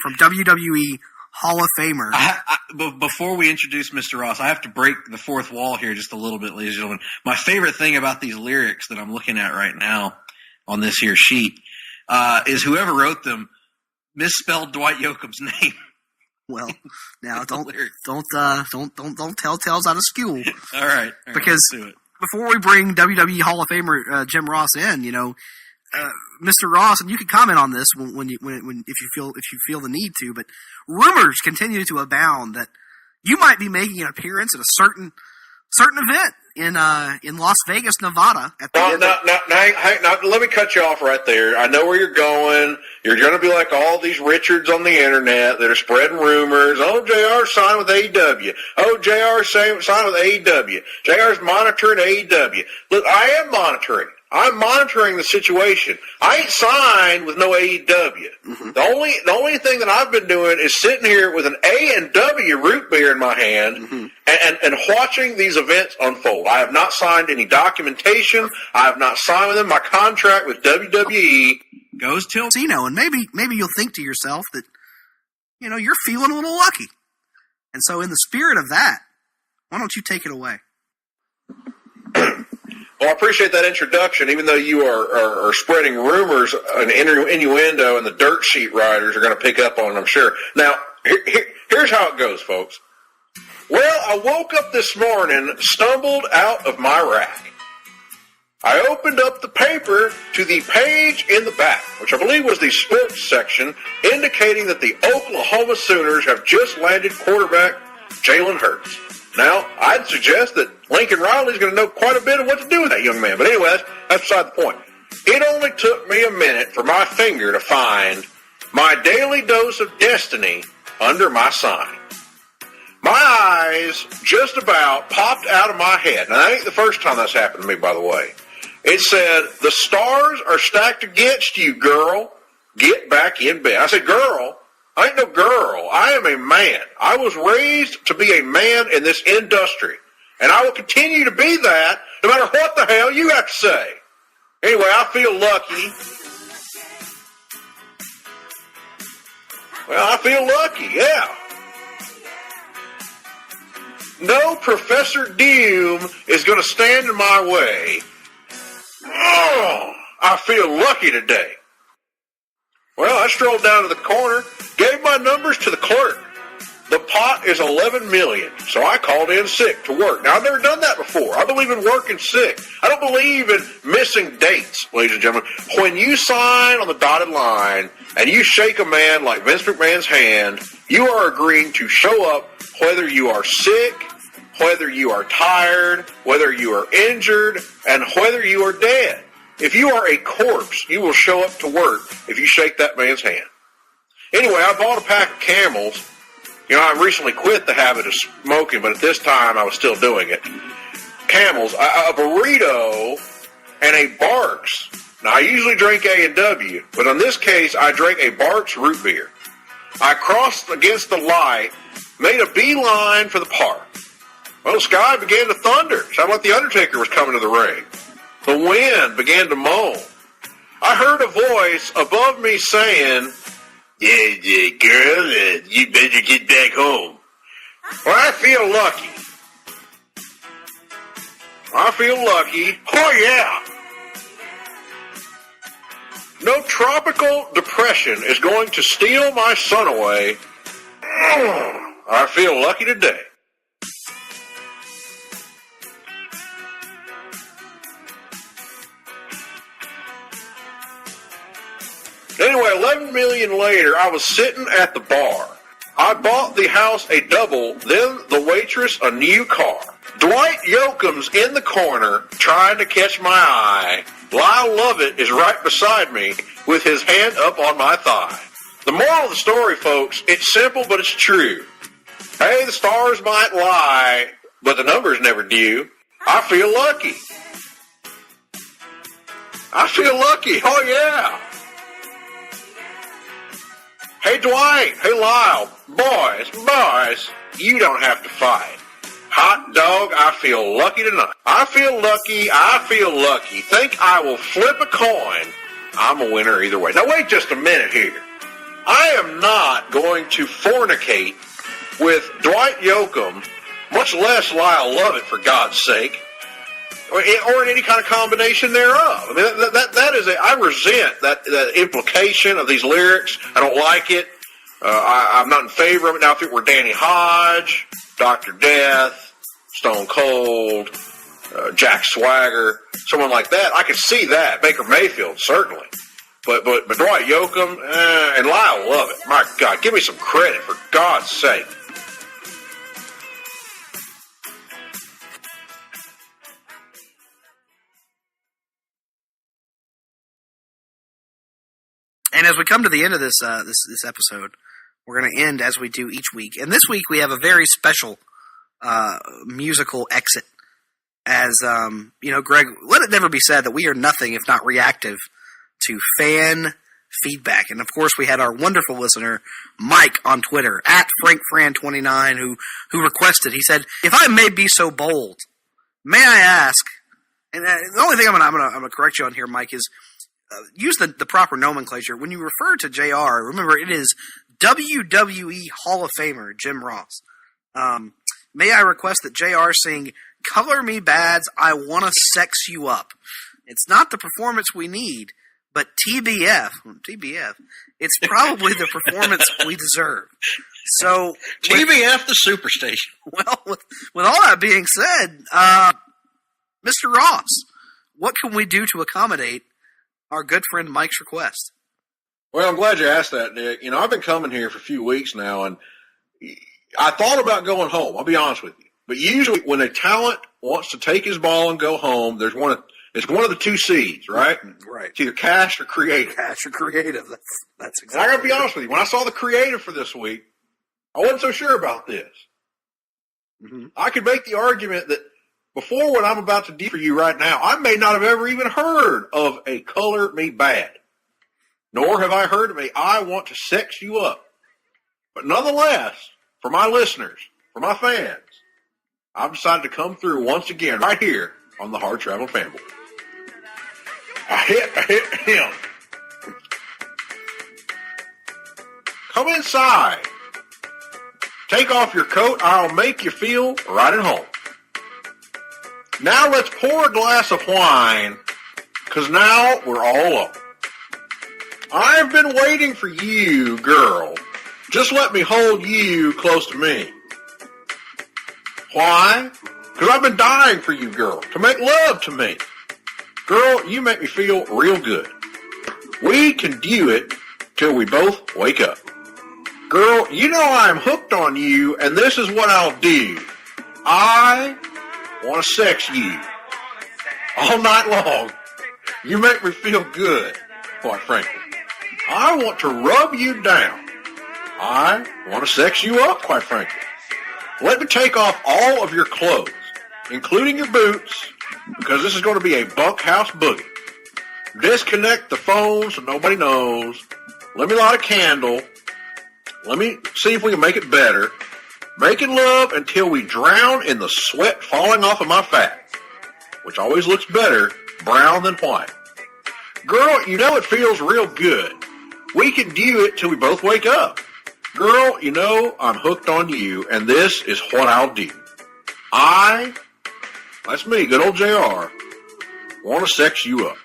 G: from WWE Hall of Famer.
L: But before we introduce Mr. Ross, I have to break the fourth wall here just a little bit, ladies and gentlemen. My favorite thing about these lyrics that I'm looking at right now,
O: on this here sheet is whoever wrote them misspelled Dwight Yoakam's name.
G: Well, now don't tell tales out of school.
O: All right,
G: because
O: let's do it.
G: Before we bring WWE Hall of Famer Jim Ross in, Mr. Ross, and you can comment on this when if you feel the need to, but rumors continue to abound that you might be making an appearance at a certain event in Las Vegas, Nevada.
E: Now, let me cut you off right there. I know where you're going. You're going to be like all these Richards on the internet that are spreading rumors. Oh, JR signed with AEW. Oh, JR signed with AEW. JR's monitoring AEW. Look, I am monitoring. I'm monitoring the situation. I ain't signed with no AEW. Mm-hmm. The only thing that I've been doing is sitting here with an A&W root beer in my hand and watching these events unfold. I have not signed any documentation. I have not signed with them. My contract with WWE
G: goes till Cino, and maybe you'll think to yourself that you're feeling a little lucky. And so, in the spirit of that, why don't you take it away?
E: Well, I appreciate that introduction, even though you are spreading rumors and innuendo, and the dirt sheet writers are going to pick up on it, I'm sure. Now, here's how it goes, folks. Well, I woke up this morning, stumbled out of my rack. I opened up the paper to the page in the back, which I believe was the sports section, indicating that the Oklahoma Sooners have just landed quarterback Jalen Hurts. Now, I'd suggest that Lincoln Riley's going to know quite a bit of what to do with that young man. But anyway, that's beside the point. It only took me a minute for my finger to find my daily dose of destiny under my sign. My eyes just about popped out of my head. Now, that ain't the first time that's happened to me, by the way. It said, "The stars are stacked against you, girl. Get back in bed." I said, girl? I ain't no girl. I am a man. I was raised to be a man in this industry. And I will continue to be that no matter what the hell you have to say. Anyway, I feel lucky. Well, I feel lucky, yeah. No Professor Doom is going to stand in my way. Oh, I feel lucky today. Well, I strolled down to the corner, gave my numbers to the clerk. The pot is $11 million, so I called in sick to work. Now, I've never done that before. I believe in working sick. I don't believe in missing dates, ladies and gentlemen. When you sign on the dotted line and you shake a man like Vince McMahon's hand, you are agreeing to show up whether you are sick, whether you are tired, whether you are injured, and whether you are dead. If you are a corpse, you will show up to work if you shake that man's hand. Anyway, I bought a pack of Camels. I recently quit the habit of smoking, but at this time I was still doing it. Camels, a burrito, and a Barks. Now, I usually drink A&W, but in this case, I drank a Barks root beer. I crossed against the light, made a beeline for the park. Well, the sky began to thunder. Sounded like the Undertaker was coming to the ring. The wind began to moan. I heard a voice above me saying, Yeah, girl, you better get back home. Well, I feel lucky. I feel lucky. Oh, yeah. No tropical depression is going to steal my son away. I feel lucky today. Anyway, 11 million later, I was sitting at the bar. I bought the house a double, then the waitress a new car. Dwight Yoakam's in the corner trying to catch my eye. Lyle Lovett is right beside me with his hand up on my thigh. The moral of the story, folks, it's simple, but it's true. Hey, the stars might lie, but the numbers never do. I feel lucky. I feel lucky. Oh, yeah. Hey, Dwight. Hey, Lyle. Boys, you don't have to fight. Hot dog, I feel lucky tonight. I feel lucky. Think I will flip a coin. I'm a winner either way. Now, wait just a minute here. I am not going to fornicate with Dwight Yoakam, much less Lyle Lovett, for God's sake. or in any kind of combination thereof. I mean, that is I resent that implication of these lyrics. I don't like it. I'm not in favor of it. Now, if it were Danny Hodge, Dr. Death, Stone Cold, Jack Swagger, someone like that, I could see that. Baker Mayfield, certainly. But Dwight Yoakam and Lyle Lovett, my God, give me some credit, for God's sake.
G: And as we come to the end of this episode, we're going to end as we do each week. And this week we have a very special musical exit. As Greg, let it never be said that we are nothing if not reactive to fan feedback. And of course, we had our wonderful listener Mike on Twitter at FrankFran29 who requested. He said, "If I may be so bold, may I ask?" And the only thing I'm gonna correct you on here, Mike, is. Use the proper nomenclature. When you refer to JR, remember it is WWE Hall of Famer Jim Ross. May I request that JR sing "Color Me Bads, I Wanna Sex You Up"? It's not the performance we need, but TBF, it's probably the performance we deserve. So
O: TBF, the Superstation.
G: Well, with all that being said, Mr. Ross, what can we do to accommodate our good friend Mike's request?
E: Well, I'm glad you asked that, Nick. I've been coming here for a few weeks now, and I thought about going home. I'll be honest with you. But usually when a talent wants to take his ball and go home, it's one of the two C's, right?
G: Right.
E: It's either cash or creative.
G: Cash or creative. That's exactly.
E: And I got to be honest with you. When I saw the creative for this week, I wasn't so sure about this. Mm-hmm. I could make the argument that before what I'm about to do for you right now, I may not have ever even heard of a Color Me Bad, nor have I heard of a I Want to Sex You Up. But nonetheless, for my listeners, for my fans, I've decided to come through once again right here on the Hard-Traveling Fanboys. I hit him. Come inside. Take off your coat. I'll make you feel right at home. Now let's pour a glass of wine, because now we're all up. I've been waiting for you, girl. Just let me hold you close to me. Why? Because I've been dying for you, girl, to make love to me. Girl, you make me feel real good. We can do it till we both wake up. Girl, you know I'm hooked on you, and this is what I'll do. I want to sex you all night long. You make me feel good, quite frankly. I want to rub you down. I want to sex you up, quite frankly. Let me take off all of your clothes, including your boots, because this is going to be a bunkhouse boogie. Disconnect the phone so nobody knows. Let me light a candle. Let me see if we can make it better. Making love until we drown in the sweat falling off of my fat, which always looks better brown than white. Girl, you know it feels real good. We can do it till we both wake up. Girl, you know I'm hooked on you, and this is what I'll do. That's me, good old JR, want to sex you up.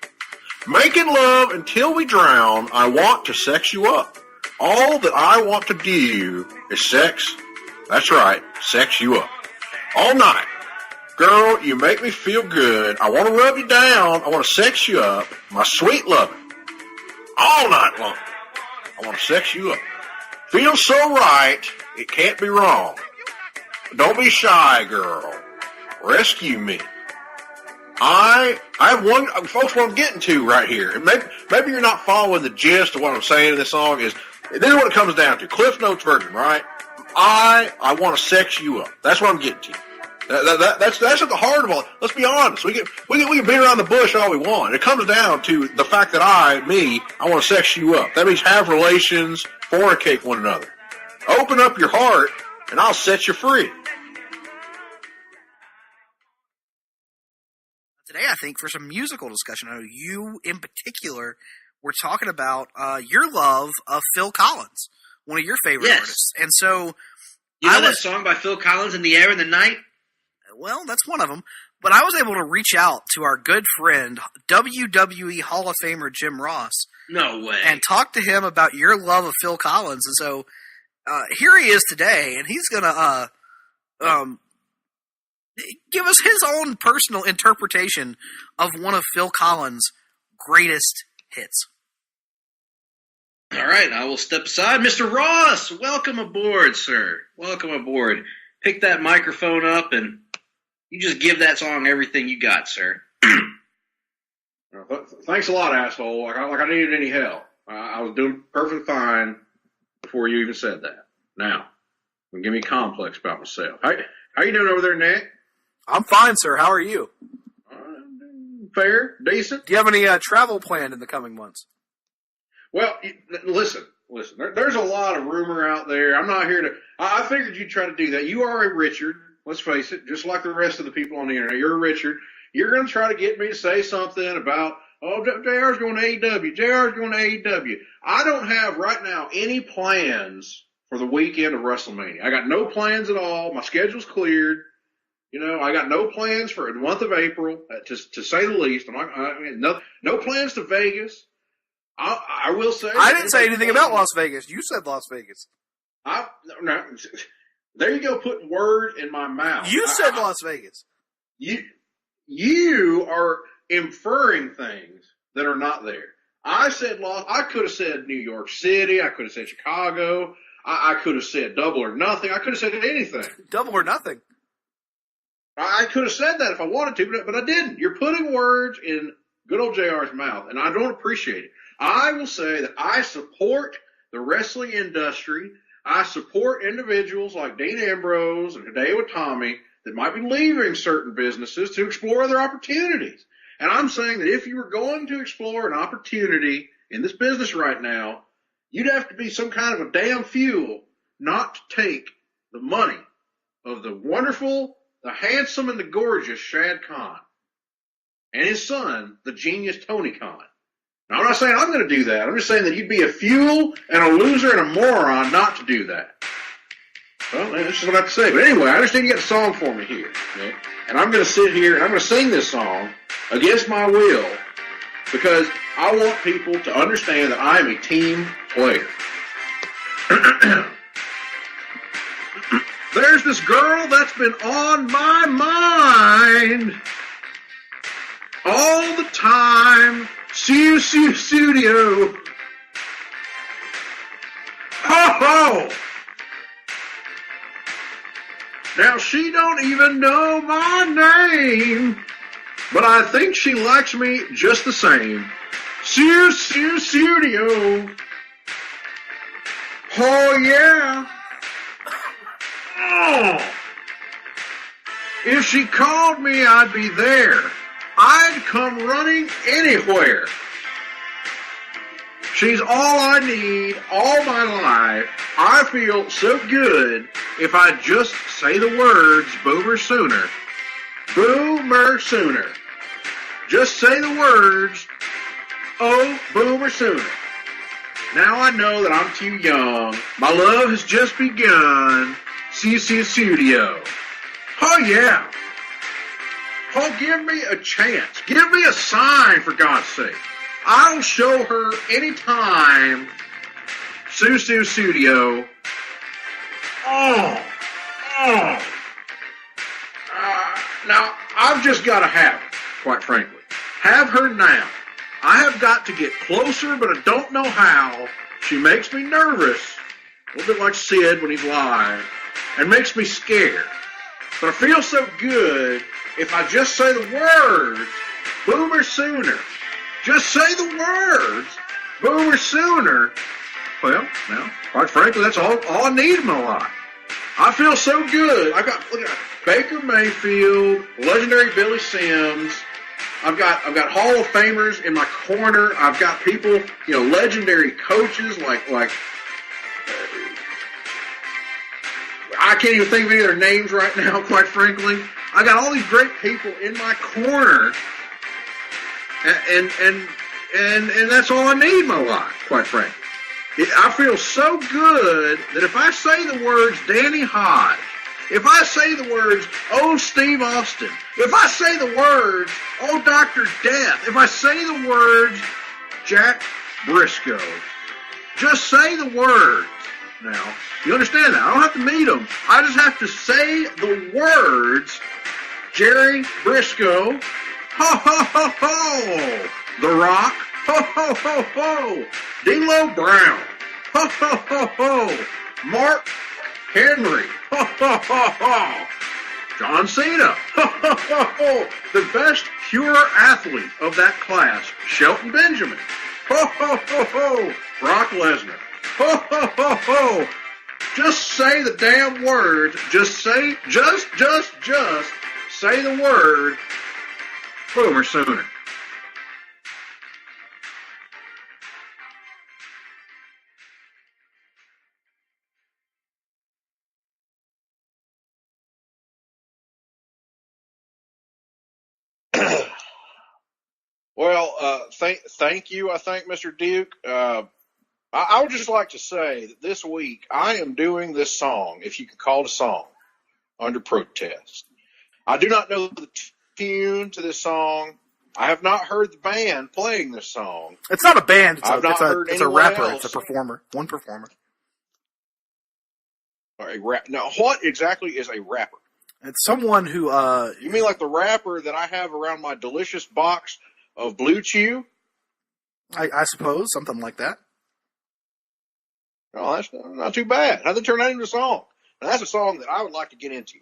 E: Making love until we drown, I want to sex you up. All that I want to do is sex. That's right, sex you up. All night. Girl, you make me feel good. I want to rub you down. I want to sex you up. My sweet loving. All night long. I want to sex you up. Feels so right, it can't be wrong. Don't be shy, girl. Rescue me. I have one, folks, what I'm getting to right here, and maybe you're not following the gist of what I'm saying in this song, is this is what it comes down to. Cliff Notes version, right? I want to sex you up. That's what I'm getting to. That's at the heart of all. Let's be honest. We can beat around the bush all we want. It comes down to the fact that I want to sex you up. That means have relations, fornicate one another. Open up your heart, and I'll set you free.
G: Today, I think, for some musical discussion, I know you in particular were talking about your love of Phil Collins, one of your favorite artists. And so,
J: you know that song by Phil Collins, "In the Air in the Night"?
G: Well, that's one of them. But I was able to reach out to our good friend, WWE Hall of Famer Jim Ross.
O: No way.
G: And talk to him about your love of Phil Collins. And so here he is today, and he's going to give us his own personal interpretation of one of Phil Collins' greatest hits.
O: All right, I will step aside. Mr. Ross, welcome aboard, sir. Welcome aboard. Pick that microphone up, and you just give that song everything you got, sir.
H: Thanks a lot, asshole. Like I needed any help. I was doing perfectly fine before you even said that. Now, don't give me a complex about myself. How you doing over there, Nick?
G: I'm fine, sir. How are you?
H: Fair, decent.
G: Do you have any travel planned in the coming months?
H: Well, listen. There's a lot of rumor out there. I'm not here to. I figured you'd try to do that. You are a Richard. Let's face it. Just like the rest of the people on the internet, you're a Richard. You're going to try to get me to say something about, JR's going to AEW. JR's going to AEW. I don't have right now any plans for the weekend of WrestleMania. I got no plans at all. My schedule's cleared. I got no plans for the month of April, to say the least. No plans to Vegas. I will say.
G: I didn't say anything about Las Vegas. You said Las Vegas.
H: No, there you go, putting word in my mouth.
G: You said Las Vegas.
H: You are inferring things that are not there. I could have said New York City. I could have said Chicago. I could have said Double or Nothing. I could have said anything.
G: Double or Nothing.
H: I could have said that if I wanted to, but I didn't. You're putting words in good old JR's mouth, and I don't appreciate it. I will say that I support the wrestling industry. I support individuals like Dean Ambrose and Hideo Itami that might be leaving certain businesses to explore other opportunities. And I'm saying that if you were going to explore an opportunity in this business right now, you'd have to be some kind of a damn fool not to take the money of the wonderful, the handsome, and the gorgeous Shad Khan and his son, the genius Tony Khan. Now, I'm not saying I'm going to do that. I'm just saying that you'd be a fool and a loser and a moron not to do that. Well, that's just what I have to say. But anyway, I understand you got a song for me here, Nick. And I'm going to sit here and I'm going to sing this song against my will because I want people to understand that I am a team player. There's this girl that's been on my mind all the time. Studio. Ho ho! Now she don't even know my name, but I think she likes me just the same. Studio. Oh yeah. Oh. If she called me, I'd be there. I'd come running anywhere. She's all I need all my life. I feel so good if I just say the words Boomer Sooner. Boomer Sooner. Just say the words, oh, Boomer Sooner. Now I know that I'm too young. My love has just begun. CC Studio. Oh, yeah. Oh, give me a chance. Give me a sign, for God's sake. I'll show her anytime. Susu Studio. Now, I've just got to have it, quite frankly. Have her now. I have got to get closer, but I don't know how. She makes me nervous, a little bit like Sid when he's live, and makes me scared. But I feel so good if I just say the words, Boomer Sooner. Just say the words, Boomer Sooner. Well, now, quite frankly, that's all I need in my life. I feel so good. Look at Baker Mayfield, legendary Billy Sims. I've got Hall of Famers in my corner. I've got people, legendary coaches like I can't even think of any of their names right now, quite frankly. I got all these great people in my corner, and that's all I need in my life, quite frankly. I feel so good that if I say the words Danny Hodge, if I say the words, oh, Steve Austin, if I say the words, oh, Dr. Death, if I say the words, Jack Briscoe, just say the words. Now, you understand that? I don't have to meet them. I just have to say the words, Jerry Briscoe, ho, ho, ho, ho, The Rock, ho, ho, ho, ho, D'Lo Brown, ho, ho, ho, ho, Mark Henry, ho, ho, ho, ho, John Cena, ho, ho, ho, ho, the best pure athlete of that class, Shelton Benjamin, ho, ho, ho, ho, Brock Lesnar, ho, ho, ho, ho. Just say the damn words. Just say the word Boomer Sooner.
P: Well, thank you. I thank Mr. Duke. I would just like to say that this week I am doing this song, if you can call it a song, under protest. I do not know the tune to this song. I have not heard the band playing this song.
G: It's not a band. It's a rapper.
P: Else.
G: It's a performer. One performer.
P: Or a rap. Now, what exactly is a rapper?
G: It's someone who...
P: You mean like the rapper that I have around my delicious box of Blue Chew?
G: I suppose. Something like that.
P: Oh, that's not too bad. How'd they turn that into a song? Now, that's a song that I would like to get into.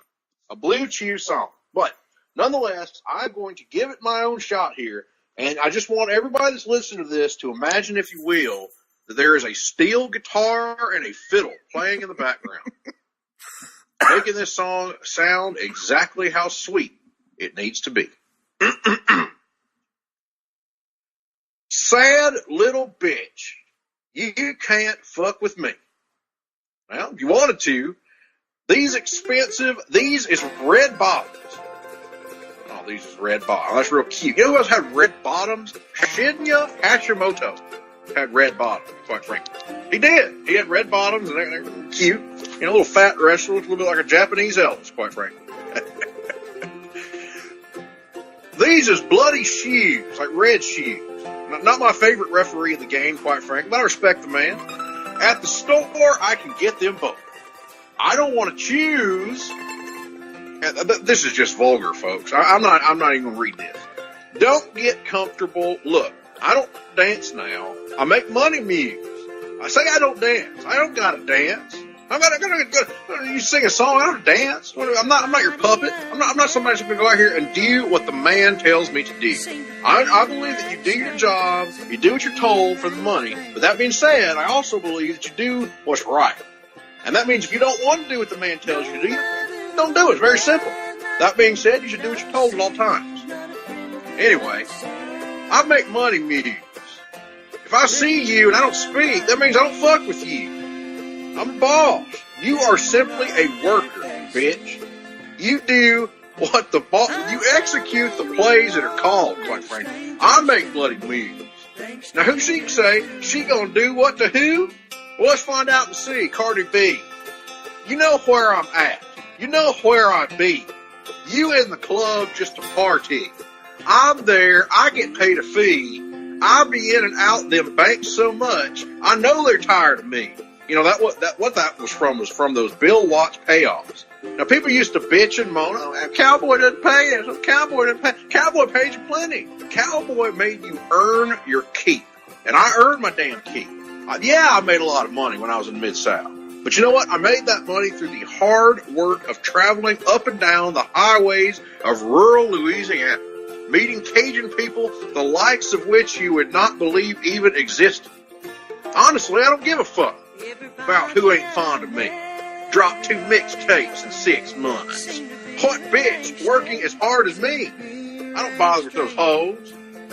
P: A Blue Chew song. But, nonetheless, I'm going to give it my own shot here. And I just want everybody that's listening to this to imagine, if you will, that there is a steel guitar and a fiddle playing in the background. Making this song sound exactly how sweet it needs to be. Sad little bitch. You can't fuck with me. Well, if you wanted to, these is red bottoms. Oh, these is red bottoms. That's real cute. You know who else had red bottoms? Shinya Hashimoto had red bottoms, quite frankly. He did. He had red bottoms, and they're cute. You know, a little fat wrestler, a little bit like a Japanese Elvis, quite frankly. These is bloody shoes, like red shoes. Not my favorite referee in the game, quite frankly, but I respect the man. At the store, I can get them both. I don't want to choose. This is just vulgar, folks. I'm not even going to read this. Don't get comfortable. Look, I don't dance now. I make money muse. I say I don't dance. I don't got to dance. You sing a song, I don't dance. I'm not your puppet. I'm not somebody who's going to go out here and do what the man tells me to do. I believe that you do your job, you do what you're told for the money. But that being said, I also believe that you do what's right. And that means if you don't want to do what the man tells you to do, don't do it. It's very simple. That being said, you should do what you're told at all times. Anyway, I make money muse. If I see you and I don't speak, that means I don't fuck with you. I'm a boss. You are simply a worker, bitch. You do what the boss... You execute the plays that are called, quite frankly. I make bloody moves. Now, who she say she gonna do what to who? Well, let's find out and see. Cardi B. You know where I'm at. You know where I be. You in the club just to party. I'm there. I get paid a fee. I be in and out them banks so much, I know they're tired of me. You know, what that was from those Bill Watts payoffs. Now, people used to bitch and moan, oh, Cowboy didn't pay us. Cowboy didn't pay. Cowboy paid you plenty. Cowboy made you earn your keep. And I earned my damn keep. I made a lot of money when I was in Mid-South. But you know what? I made that money through the hard work of traveling up and down the highways of rural Louisiana, meeting Cajun people, the likes of which you would not believe even existed. Honestly, I don't give a fuck about who ain't fond of me. Dropped 2 mixtapes in 6 months. What bitch working as hard as me? I don't bother with those hoes.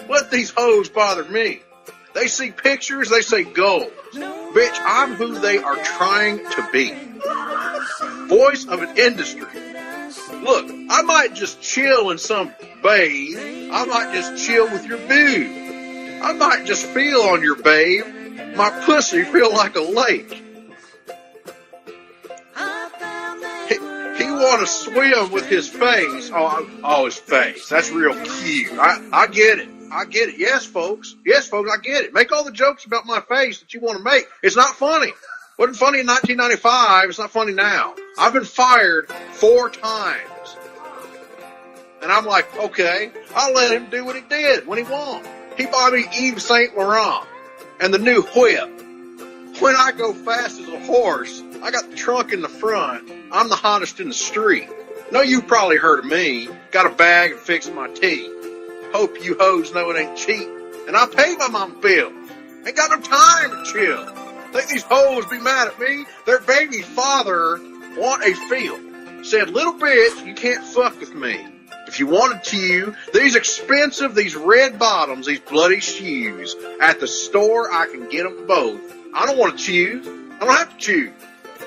P: Let these hoes bother me. They see pictures, they say goals. Bitch, I'm who they are trying to be. Voice of an industry. Look, I might just chill in some babe. I might just chill with your boo. I might just feel on your babe. My pussy feel like a lake. He want to swim with his face. Oh, his face. That's real cute. I get it. I get it. Yes, folks. Yes, folks, I get it. Make all the jokes about my face that you want to make. It's not funny. Wasn't funny in 1995. It's not funny now. I've been fired 4 times. And I'm like, okay, I'll let him do what he did when he won. He bought me Yves Saint Laurent and the new whip. When I go fast as a horse, I got the trunk in the front. I'm the hottest in the street. No, you probably heard of me. Got a bag and fixing my teeth. Hope you hoes know it ain't cheap. And I pay my mama bills. Ain't got no time to chill. Think these hoes be mad at me? Their baby father want a field. Said, little bitch, you can't fuck with me. If you wanted to, these expensive, these red bottoms, these bloody shoes, at the store I can get them both. I don't want to choose. I don't have to choose.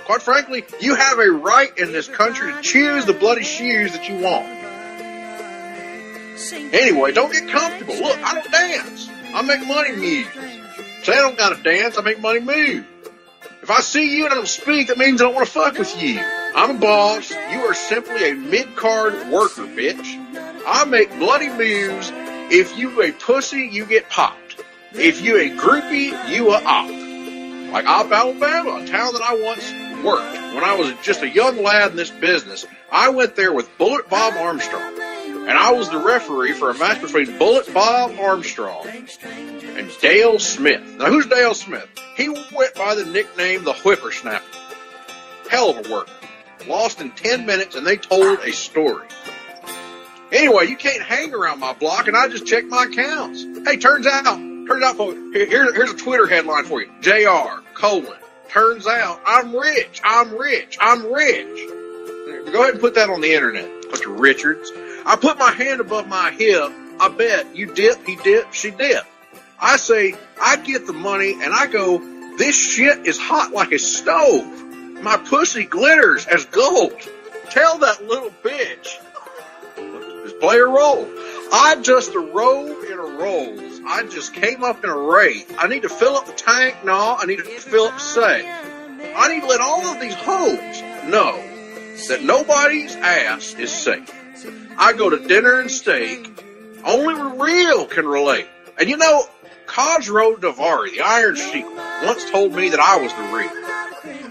P: Quite frankly, you have a right in this country to choose the bloody shoes that you want. Anyway, don't get comfortable. Look, I don't dance. I make money move. Say I don't gotta dance, I make money move. If I see you and I don't speak, that means I don't want to fuck with you. I'm a boss. You are simply a mid-card worker, bitch. I make bloody moves. If you a pussy, you get popped. If you a groupie, you a op. Like Op, Alabama, a town that I once worked. When I was just a young lad in this business, I went there with Bullet Bob Armstrong. And I was the referee for a match between Bullet Bob Armstrong and Dale Smith. Now, who's Dale Smith? He went by the nickname the Whippersnapper. Hell of a worker. Lost in 10 minutes, and they told a story. Anyway, you can't hang around my block, and I just checked my accounts. Hey, turns out, folks, here's a Twitter headline for you. JR, : turns out I'm rich. Go ahead and put that on the internet, bunch of Richards. I put my hand above my hip. I bet you dip, he dip, she dip. I say, I get the money, and I go, this shit is hot like a stove. My pussy glitters as gold. Tell that little bitch. Just play a role. I just arose in a rolls. I just came up in a rate. I need to fill up the tank. No, I need to fill up the safe. I need to let all of these hoes know that nobody's ass is safe. I go to dinner and steak. Only the real can relate. And you know, Khosrow Davari, the Iron Sheik, once told me that I was the real.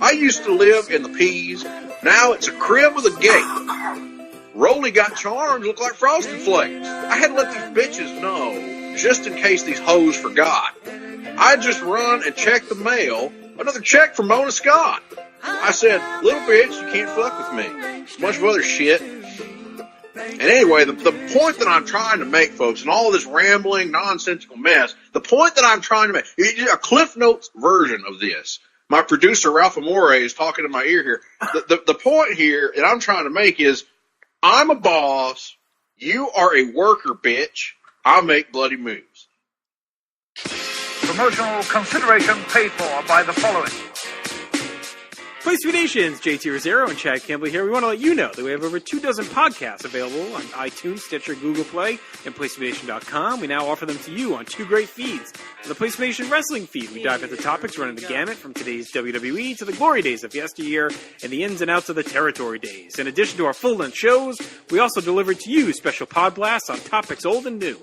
P: I used to live in the Peas. Now it's a crib with a gate. Rolly got charms look like Frosted Flakes. I had to let these bitches know, just in case these hoes forgot. I just run and check the mail. Another check from Mona Scott. I said, little bitch, you can't fuck with me. A bunch of other shit. And anyway, the point that I'm trying to make, folks, and all this rambling, nonsensical mess, the point that I'm trying to make, a Cliff Notes version of this. My producer, Ralph Amore, is talking in my ear here. The point here that I'm trying to make is, I'm a boss. You are a worker, bitch. I make bloody moves.
D: Promotional consideration paid for by the following.
Q: Place to Be Nations, JT Rosero and Chad Campbell here. We want to let you know that we have over 24 podcasts available on iTunes, Stitcher, Google Play, and PlaceToBeNation.com. We now offer them to you on 2 great feeds. On the Place to Be Nation Wrestling feed, we dive into topics running the gamut from today's WWE to the glory days of yesteryear and the ins and outs of the territory days. In addition to our full-length shows, we also deliver to you special pod blasts on topics old and new.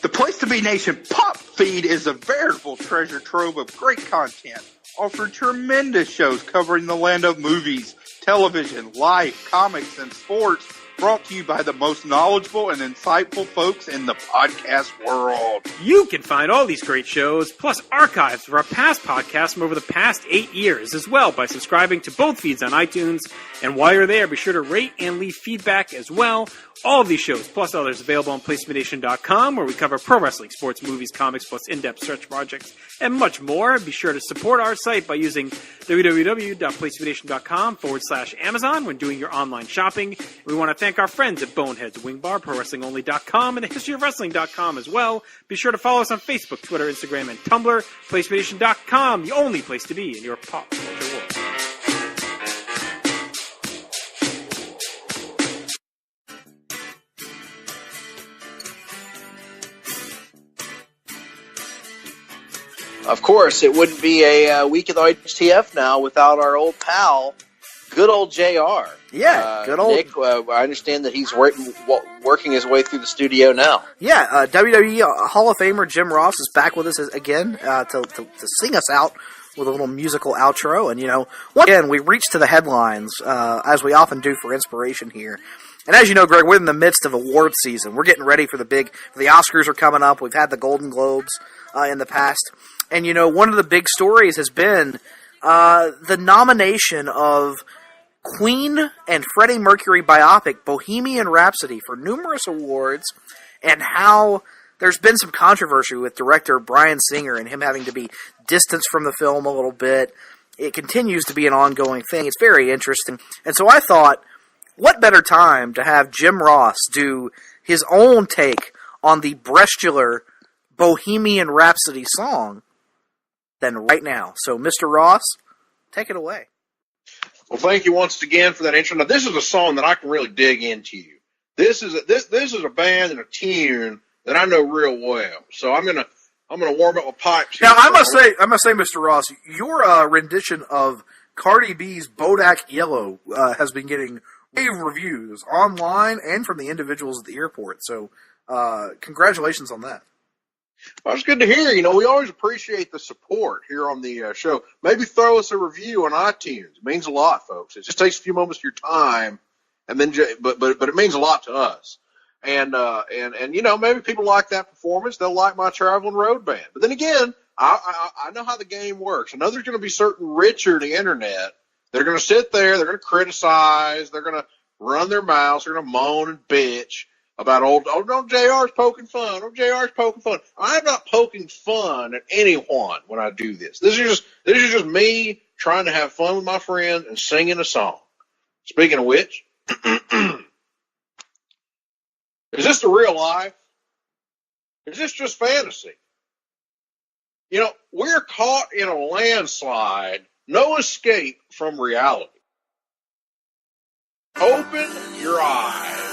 R: The Place to Be Nation Pop feed is a veritable treasure trove of great content. Offer tremendous shows covering the land of movies, television, life, comics, and sports, brought to you by the most knowledgeable and insightful folks in the podcast world.
Q: You can find all these great shows, plus archives of our past podcasts from over the past 8 years as well by subscribing to both feeds on iTunes. And while you're there, be sure to rate and leave feedback as well. All of these shows, plus others, available on PlaceToBeNation.com, where we cover pro wrestling, sports, movies, comics, plus in-depth search projects, and much more. Be sure to support our site by using www.PlaceToBeNation.com/Amazon when doing your online shopping. And we want to thank our friends at Boneheads, Wing Bar, ProWrestlingOnly.com, and TheHistoryOfWrestling.com as well. Be sure to follow us on Facebook, Twitter, Instagram, and Tumblr. PlaceToBeNation.com, the only place to be in your pop culture world.
S: Of course, it wouldn't be a week of the HTF now without our old pal, good old JR.
G: Yeah, good old
S: Nick. I understand that he's working his way through the studio now.
G: Yeah, WWE Hall of Famer Jim Ross is back with us again to sing us out with a little musical outro. And, once again, we reach to the headlines, as we often do for inspiration here. And as you know, Greg, we're in the midst of award season. We're getting ready for the Oscars are coming up. We've had the Golden Globes in the past. And, one of the big stories has been the nomination of Queen and Freddie Mercury biopic Bohemian Rhapsody for numerous awards, and how there's been some controversy with director Bryan Singer and him having to be distanced from the film a little bit. It continues to be an ongoing thing. It's very interesting. And so I thought, what better time to have Jim Ross do his own take on the brestular Bohemian Rhapsody song than right now. So, Mr. Ross, take it away.
P: Well, thank you once again for that intro. Now, this is a song that I can really dig into. This is a band and a tune that I know real well. So I'm gonna warm up my pipes.
G: Now, I must say, Mr. Ross, your rendition of Cardi B's Bodak Yellow has been getting rave reviews online and from the individuals at the airport. So, congratulations on that.
P: Well, it's good to hear. We always appreciate the support here on the show. Maybe throw us a review on iTunes. It means a lot, folks. It just takes a few moments of your time, and then but it means a lot to us. And maybe people like that performance. They'll like my traveling road band. But then again, I know how the game works. I know there's going to be certain rich on the internet that are going to sit there. They're going to criticize. They're going to run their mouths. They're going to moan and bitch about no, JR's poking fun. Oh, JR's poking fun. I'm not poking fun at anyone when I do this. This is just me trying to have fun with my friends and singing a song. Speaking of which, is this the real life? Is this just fantasy? We're caught in a landslide. No escape from reality. Open your eyes.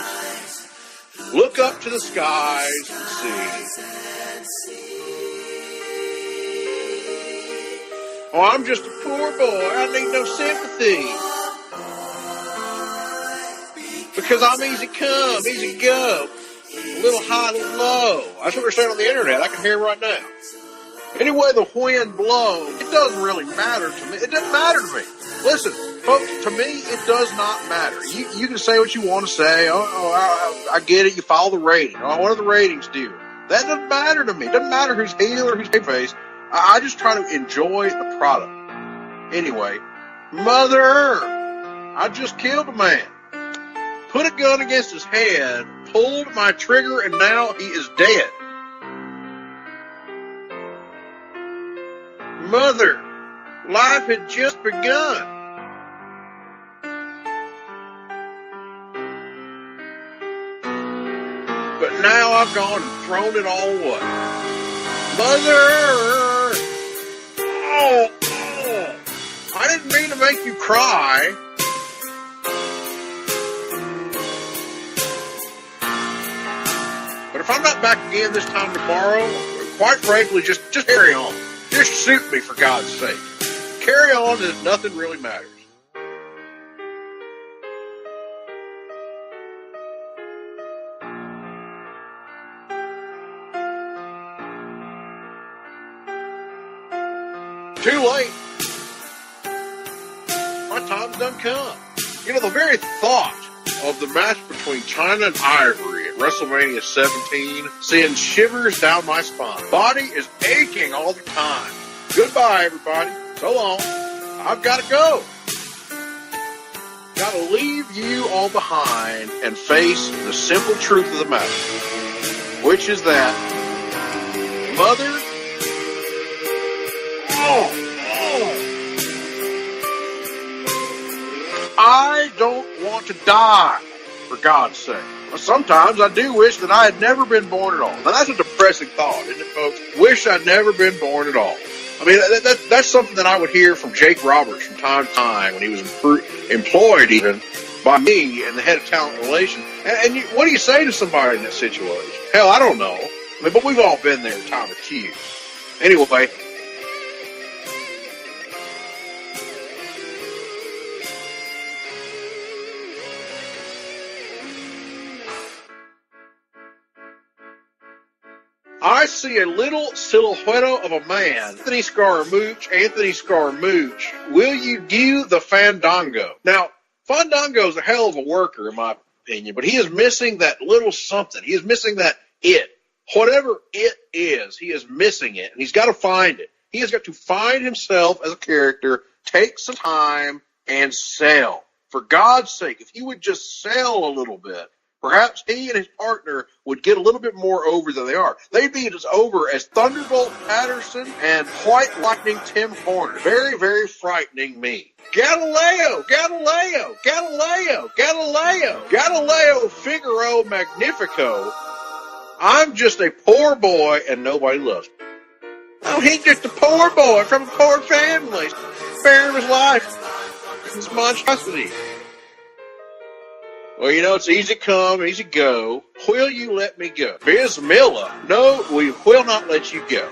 P: Look up to the skies and see. Oh, I'm just a poor boy. I need no sympathy. Because I'm easy come, easy go. A little high, a little low. That's what they're saying on the internet. I can hear right now. Anyway, the wind blows. It doesn't really matter to me. It doesn't matter to me. Listen, folks, to me, it does not matter. You can say what you want to say. I get it. You follow the rating. What do the ratings do? That doesn't matter to me. It doesn't matter who's heel or who's face. I just try to enjoy the product. Anyway, mother, I just killed a man. Put a gun against his head, pulled my trigger, and now he is dead. Mother, life had just begun. But now I've gone and thrown it all away. Mother! Oh, I didn't mean to make you cry. But if I'm not back again this time tomorrow, quite frankly, just carry on. Just shoot me, for God's sake. Carry on as if nothing really matters. Too late. My time's done come. The very thought of the match between China and Ivory at WrestleMania 17 sends shivers down my spine. Body is aching all the time. Goodbye, everybody. So long. I've got to go. Got to leave you all behind and face the simple truth of the matter, which is that Mother. I don't want to die, for God's sake. Sometimes I do wish that I had never been born at all. Now, that's a depressing thought, isn't it, folks? Wish I'd never been born at all. I mean, that's something that I would hear from Jake Roberts from time to time when he was employed even by me and the head of talent relations. And what do you say to somebody in that situation? Hell, I don't know. I mean, but we've all been there in time of Q. Anyway. I see a little silhouette of a man. Anthony Scaramouche, will you do the fandango? Now, Fandango's a hell of a worker, in my opinion, but he is missing that little something. He is missing that it. Whatever it is, he is missing it, and he's got to find it. He has got to find himself as a character, take some time, and sell. For God's sake, if he would just sell a little bit, perhaps he and his partner would get a little bit more over than they are. They'd be as over as Thunderbolt Patterson and White Lightning Tim Horner. Very, very frightening me. Galileo Figaro Magnifico. I'm just a poor boy and nobody loves me. Oh, he's just a poor boy from a poor family, sparing his life. This monstrosity. Well, you know, it's easy come, easy go. Will you let me go? Bismillah, no, we will not let you go.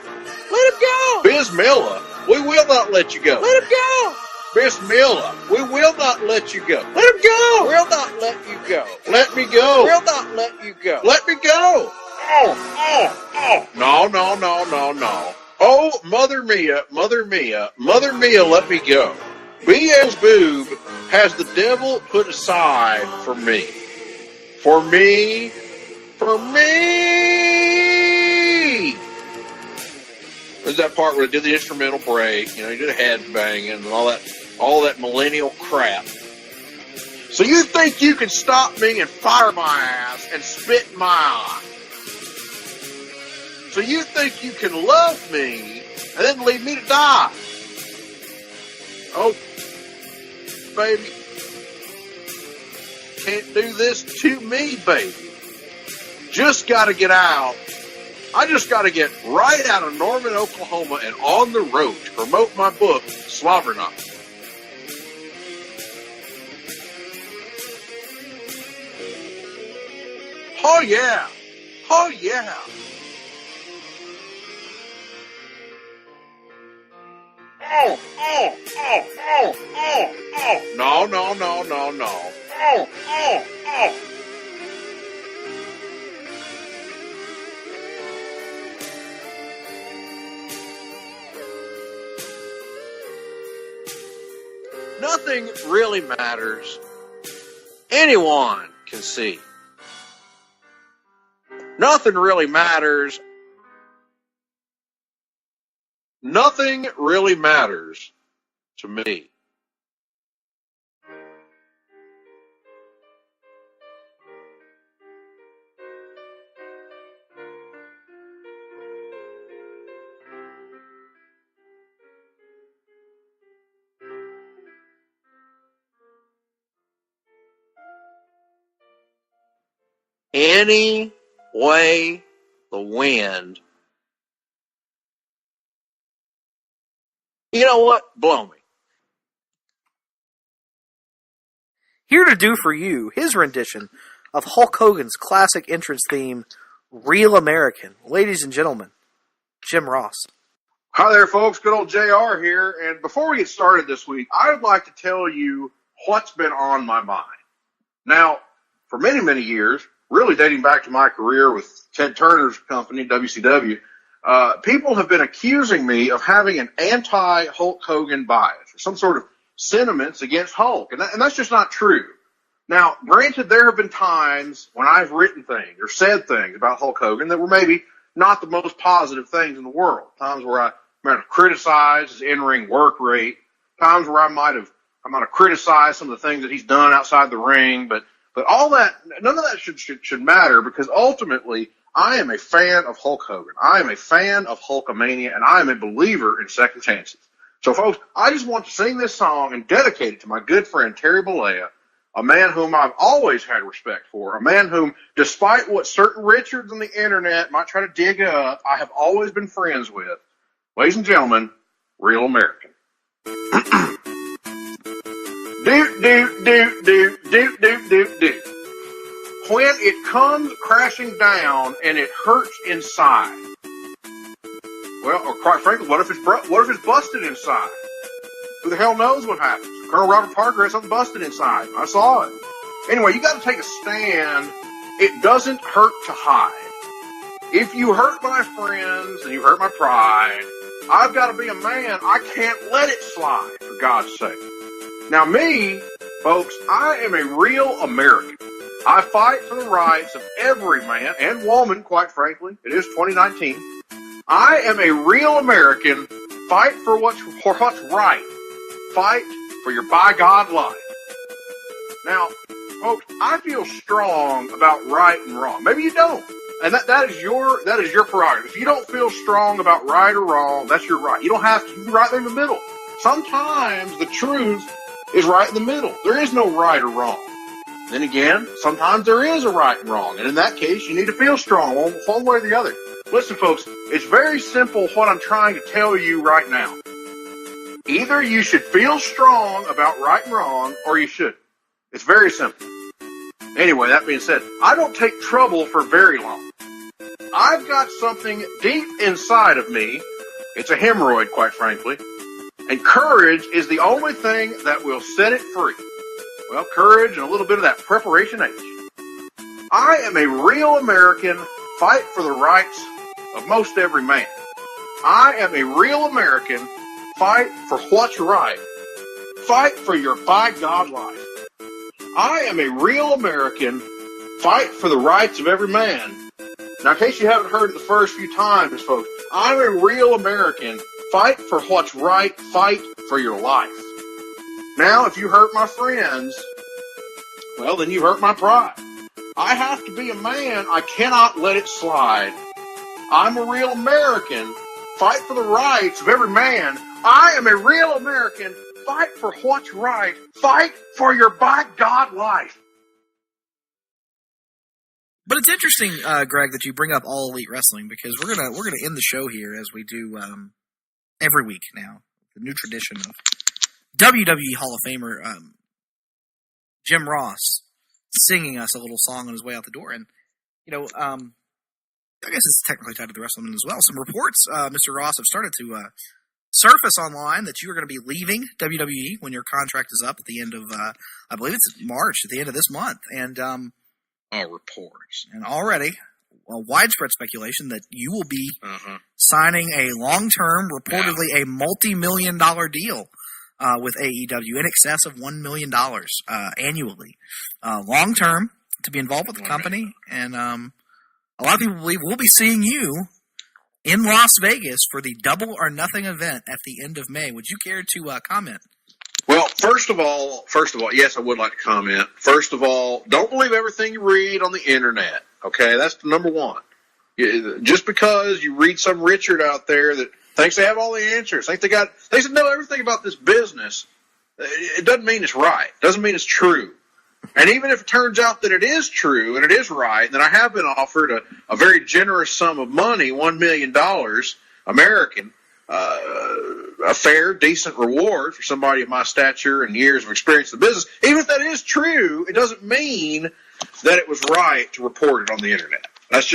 P: Let him go. Bismillah, we will not let you go. Let him go. Bismillah, we will not let you go. Let him go. We'll not let you go. Let me go. We'll not let you go. Let me go. Oh. No. Oh, Mother Mia, let me go. Beelzebub has the devil put aside for me. For me. There's that part where they did the instrumental break, you did a head banging and all that millennial crap. So you think you can stop me and fire my ass and spit in my eye? So you think you can love me and then leave me to die? Oh, baby. Can't do this to me, baby. Just got to get out. I just got to get right out of Norman, Oklahoma and on the road to promote my book, Slobberknocker. Oh, yeah. Oh. No. Oh. Nothing really matters. Anyone can see. Nothing really matters. Nothing really matters to me. Any way the wind. You know what? Blow me.
G: Here to do for you his rendition of Hulk Hogan's classic entrance theme, Real American. Ladies and gentlemen, Jim Ross.
H: Hi there, folks. Good old JR here. And before we get started this week, I would like to tell you what's been on my mind. Now, for many, many years, really dating back to my career with Ted Turner's company, WCW, people have been accusing me of having an anti-Hulk Hogan bias, or some sort of sentiments against Hulk. And that's just not true. Now, granted, there have been times when I've written things or said things about Hulk Hogan that were maybe not the most positive things in the world. Times where I might have criticized his in-ring work rate. Times where I might have criticized some of the things that he's done outside the ring. But all that, none of that should matter, because ultimately I am a fan of Hulk Hogan. I am a fan of Hulkamania, and I am a believer in second chances. So, folks, I just want to sing this song and dedicate it to my good friend Terry Bollea, a man whom I've always had respect for, a man whom, despite what certain Richards on the internet might try to dig up, I have always been friends with. Ladies and gentlemen, Real American. Do. When it comes crashing down and it hurts inside. Well, or quite frankly, what if it's busted inside? Who the hell knows what happens? Colonel Robert Parker had something busted inside. I saw it. Anyway, you got to take a stand. It doesn't hurt to hide. If you hurt my friends and you hurt my pride, I've got to be a man. I can't let it slide, for God's sake. Now me, folks, I am a real American. I fight for the rights of every man and woman, quite frankly. It is 2019. I am a real American. Fight for what's right. Fight for your by God life. Now, folks, I feel strong about right and wrong. Maybe you don't. And that is your prerogative. If you don't feel strong about right or wrong, that's your right. You don't have to. You're right there in the middle. Sometimes the truth is right in the middle. There is no right or wrong. Then again, sometimes there is a right and wrong. And in that case, you need to feel strong one way or the other. Listen, folks, it's very simple what I'm trying to tell you right now. Either you should feel strong about right and wrong, or you shouldn't. It's very simple. Anyway, that being said, I don't take trouble for very long. I've got something deep inside of me. It's a hemorrhoid, quite frankly. And courage is the only thing that will set it free. Well, courage and a little bit of that preparation H. I am a real American. Fight for the rights of most every man. I am a real American. Fight for what's right. Fight for your by God life. I am a real American. Fight for the rights of every man. Now, in case you haven't heard it the first few times, folks, I'm a real American. Fight for what's right. Fight for your life. Now, if you hurt my friends, well, then you hurt my pride. I have to be a man. I cannot let it slide. I'm a real American. Fight for the rights of every man. I am a real American. Fight for what's right. Fight for your by God life.
G: But it's interesting, Greg, that you bring up All Elite Wrestling, because we're gonna end the show here as we do every week now. The new tradition of WWE Hall of Famer Jim Ross singing us a little song on his way out the door. And, I guess it's technically tied to the wrestling as well. Some reports, Mr. Ross, have started to surface online that you are going to be leaving WWE when your contract is up at the end of, I believe it's March, at the end of this month. And reports. And already, widespread speculation that you will be signing a long-term, reportedly a multi-million-dollar deal with AEW in excess of $1 million annually. Long-term, to be involved with the company. And a lot of people believe we'll be seeing you in Las Vegas for the Double or Nothing event at the end of May. Would you care to comment?
H: Well, first of all, yes, I would like to comment. First of all, don't believe everything you read on the internet. Okay, that's number one. Just because you read some Richard out there that thinks they have all the answers, thinks they know everything about this business, it doesn't mean it's right. It doesn't mean it's true. And even if it turns out that it is true and it is right, then I have been offered a very generous sum of money, $1 million American, a fair, decent reward for somebody of my stature and years of experience in the business. Even if that is true, it doesn't mean that it was right to report it on the internet. That's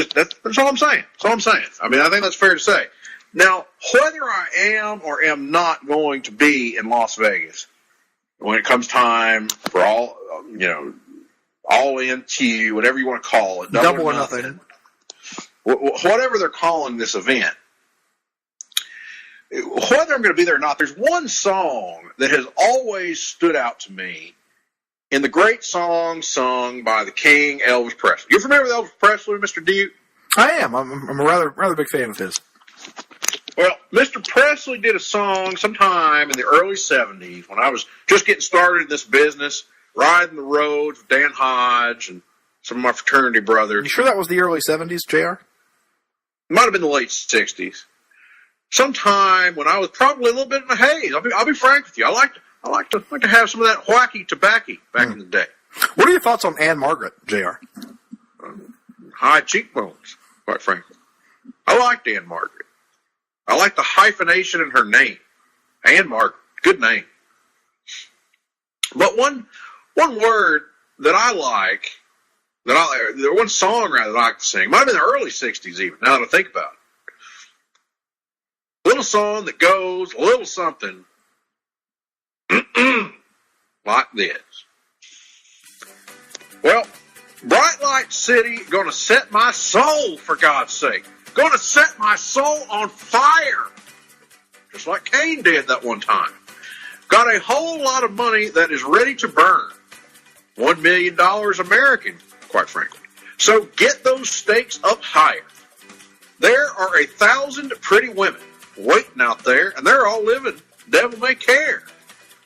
H: all I'm saying. That's all I'm saying. I mean, I think that's fair to say. Now, whether I am or am not going to be in Las Vegas when it comes time for all in Q, whatever you want to call it, double or nothing, whatever they're calling this event, whether I'm going to be there or not, there's one song that has always stood out to me in the great song sung by the King, Elvis Presley. You familiar with Elvis Presley, Mr. Duke?
P: I am. I'm a rather big fan of his.
H: Well, Mr. Presley did a song sometime in the early 70s when I was just getting started in this business, riding the roads with Dan Hodge and some of my fraternity brothers.
P: You sure that was the early 70s, JR?
H: It might have been the late 60s. Sometime when I was probably a little bit in a haze. I'll be frank with you. I like to have some of that wacky tobacco back in the day.
P: What are your thoughts on Anne Margaret, JR?
H: High cheekbones, quite frankly. I liked Anne Margaret. I like the hyphenation in her name. Anne Margaret. Good name. But one word that I like, one song rather that I like to sing, might have been the early 60s even, now that I think about it. A little song that goes a little something like this. Well, Bright Light City, gonna set my soul, for God's sake. Gonna set my soul on fire. Just like Cain did that one time. Got a whole lot of money that is ready to burn. $1 million American, quite frankly. So get those stakes up higher. There are 1,000 pretty women waiting out there, and they're all living devil may care.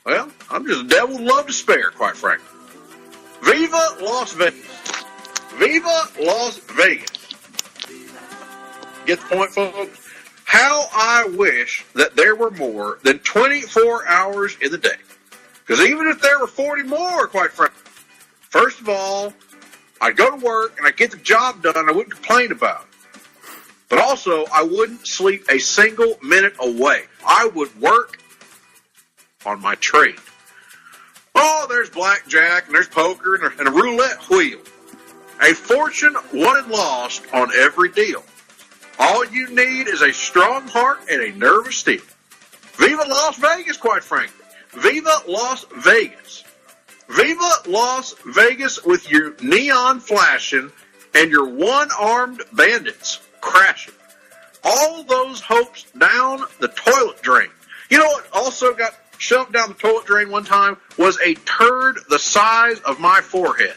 H: Well, I'm just a devil with love to spare, quite frankly. Viva Las Vegas. Viva Las Vegas. Get the point, folks? How I wish that there were more than 24 hours in the day. Because even if there were 40 more, quite frankly, first of all, I'd go to work and I'd get the job done. I wouldn't complain about it. But also, I wouldn't sleep a single minute away. I would work on my trade. Oh, there's blackjack and there's poker and a roulette wheel. A fortune won and lost on every deal. All you need is a strong heart and a nerve of steel. Viva Las Vegas, quite frankly. Viva Las Vegas. Viva Las Vegas with your neon flashing and your one-armed bandits crashing. All those hopes down the toilet drain. You know what also got shoved down the toilet drain one time was a turd the size of my forehead.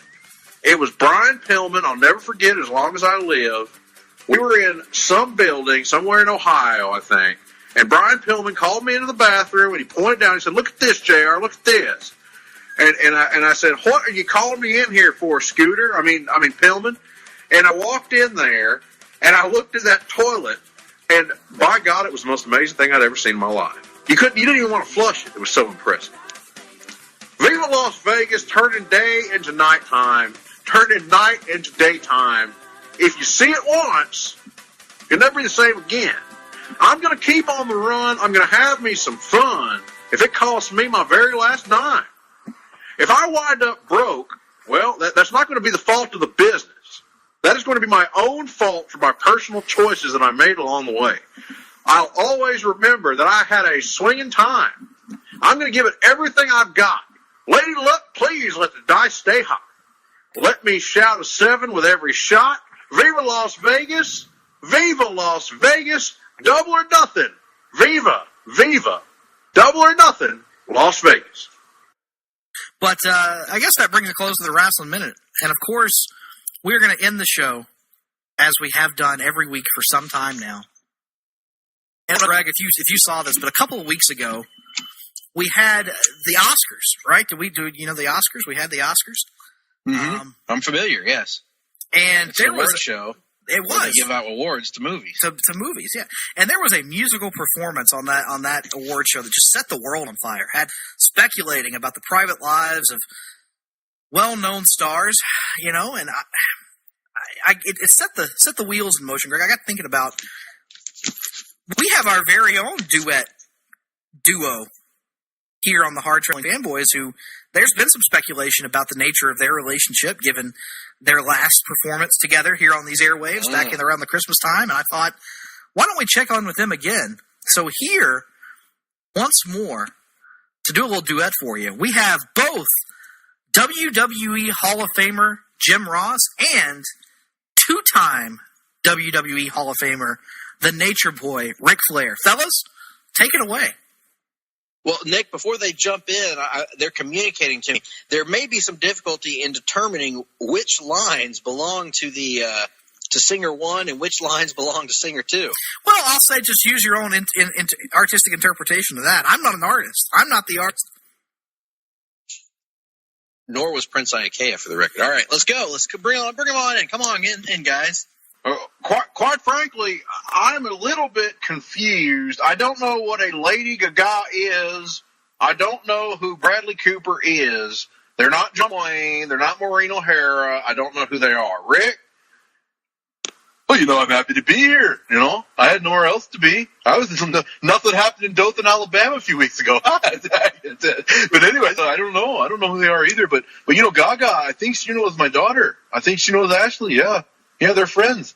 H: It was Brian Pillman. I'll never forget it as long as I live. We were in some building somewhere in Ohio, I think, and Brian Pillman called me into the bathroom and he pointed down and he said, "Look at this, JR, look at this." And I said, "What are you calling me in here for, Scooter? I mean Pillman." And I walked in there and I looked at that toilet, and by God, it was the most amazing thing I'd ever seen in my life. You didn't even want to flush it. It was so impressive. Viva Las Vegas, turning day into nighttime, turning night into daytime. If you see it once, you'll never be the same again. I'm going to keep on the run. I'm going to have me some fun if it costs me my very last dime. If I wind up broke, well, that's not going to be the fault of the business. That is going to be my own fault for my personal choices that I made along the way. I'll always remember that I had a swinging time. I'm going to give it everything I've got. Lady luck, please let the dice stay high. Let me shout a 7 with every shot. Viva Las Vegas. Viva Las Vegas. Double or nothing. Viva. Viva. Double or nothing. Las Vegas.
G: But I guess that brings a close to the Wrestling Minute. And, of course, we're going to end the show, as we have done every week for some time now. And, Greg, if you saw this, but a couple of weeks ago, we had the Oscars, right? Did you know the Oscars? We had the Oscars.
O: Mm-hmm. I'm familiar, yes.
G: And
O: it's
G: there was
O: a show.
G: It was.
O: They give out awards to movies.
G: To movies, yeah. And there was a musical performance on that award show that just set the world on fire. Had speculating about the private lives of well-known stars, you know, and it set the wheels in motion, Greg. I got thinking about, we have our very own duo here on the Hard-Traveling Fanboys, who there's been some speculation about the nature of their relationship given their last performance together here on these airwaves back in around the Christmas time. And I thought, why don't we check on with them again? So here, once more, to do a little duet for you, we have both WWE Hall of Famer Jim Ross and two-time WWE Hall of Famer, the Nature Boy, Ric Flair. Fellas, take it away.
O: Well, Nick, before they jump in, they're communicating to me. There may be some difficulty in determining which lines belong to to singer one and which lines belong to singer two.
G: Well, I'll say just use your own artistic interpretation of that. I'm not an artist. I'm not the artist.
O: Nor was Prince Iakea, for the record. All right, let's go. Let's bring him on in. Come on in, guys.
H: Quite frankly, I'm a little bit confused. I don't know what a Lady Gaga is. I don't know who Bradley Cooper is. They're not John Wayne. They're not Maureen O'Hara. I don't know who they are. Rick?
K: Well, I'm happy to be here. I had nowhere else to be. Nothing happened in Dothan, Alabama a few weeks ago. But anyway, I don't know. I don't know who they are either. But Gaga, I think she knows my daughter. I think she knows Ashley. Yeah, they're friends.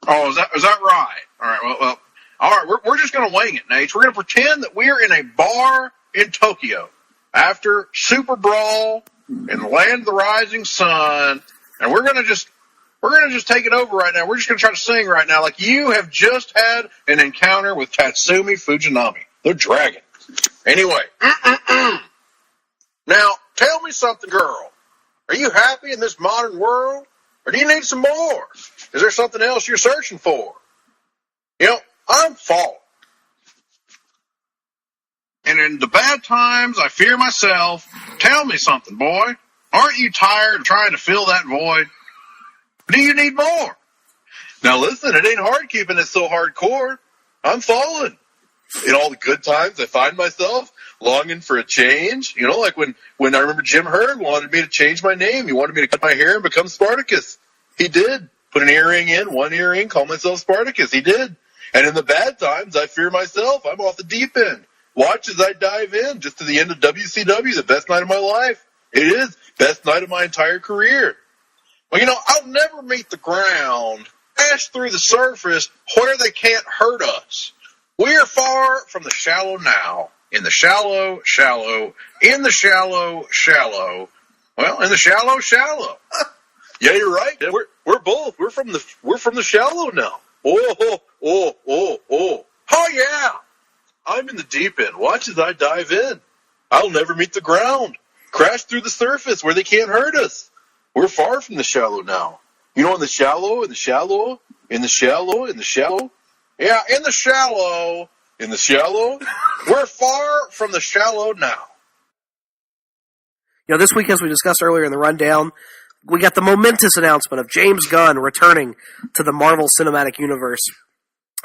H: Oh, is that right? All right. Well, all right. We're just going to wing it, Nate. We're going to pretend that we're in a bar in Tokyo after Super Brawl in the land of the rising sun.
P: And we're gonna just take it over right now. We're just gonna try to sing right now, like you have just had an encounter with Tatsumi Fujinami, the dragon. Anyway, now tell me something, girl. Are you happy in this modern world, or do you need some more? Is there something else you're searching for? You know, I'm fallen. And in the bad times, I fear myself. Tell me something, boy. Aren't you tired of trying to fill that void? Do you need more? Now listen, it ain't hard keeping it so hardcore. I'm fallen. In all the good times, I find myself longing for a change. You know, like when I remember Jim Herd wanted me to change my name. He wanted me to cut my hair and become Spartacus. He did. Put an earring in, one earring, call myself Spartacus. He did. And in the bad times, I fear myself. I'm off the deep end. Watch as I dive in just to the end of WCW, the best night of my life. It is. Best night of my entire career. Well, you know, I'll never meet the ground, crash through the surface where they can't hurt us. We are far from the shallow now. In the shallow, shallow. In the shallow, shallow. Well, in the shallow, shallow. Yeah, you're right. We're both. We're from the shallow now. Oh. Oh yeah. I'm in the deep end. Watch as I dive in. I'll never meet the ground. Crash through the surface where they can't hurt us. We're far from the shallow now. You know, in the shallow, in the shallow, in the shallow, in the shallow. Yeah, in the shallow, in the shallow. We're far from the shallow now.
G: You know, this week, as we discussed earlier in the rundown, we got the momentous announcement of James Gunn returning to the Marvel Cinematic Universe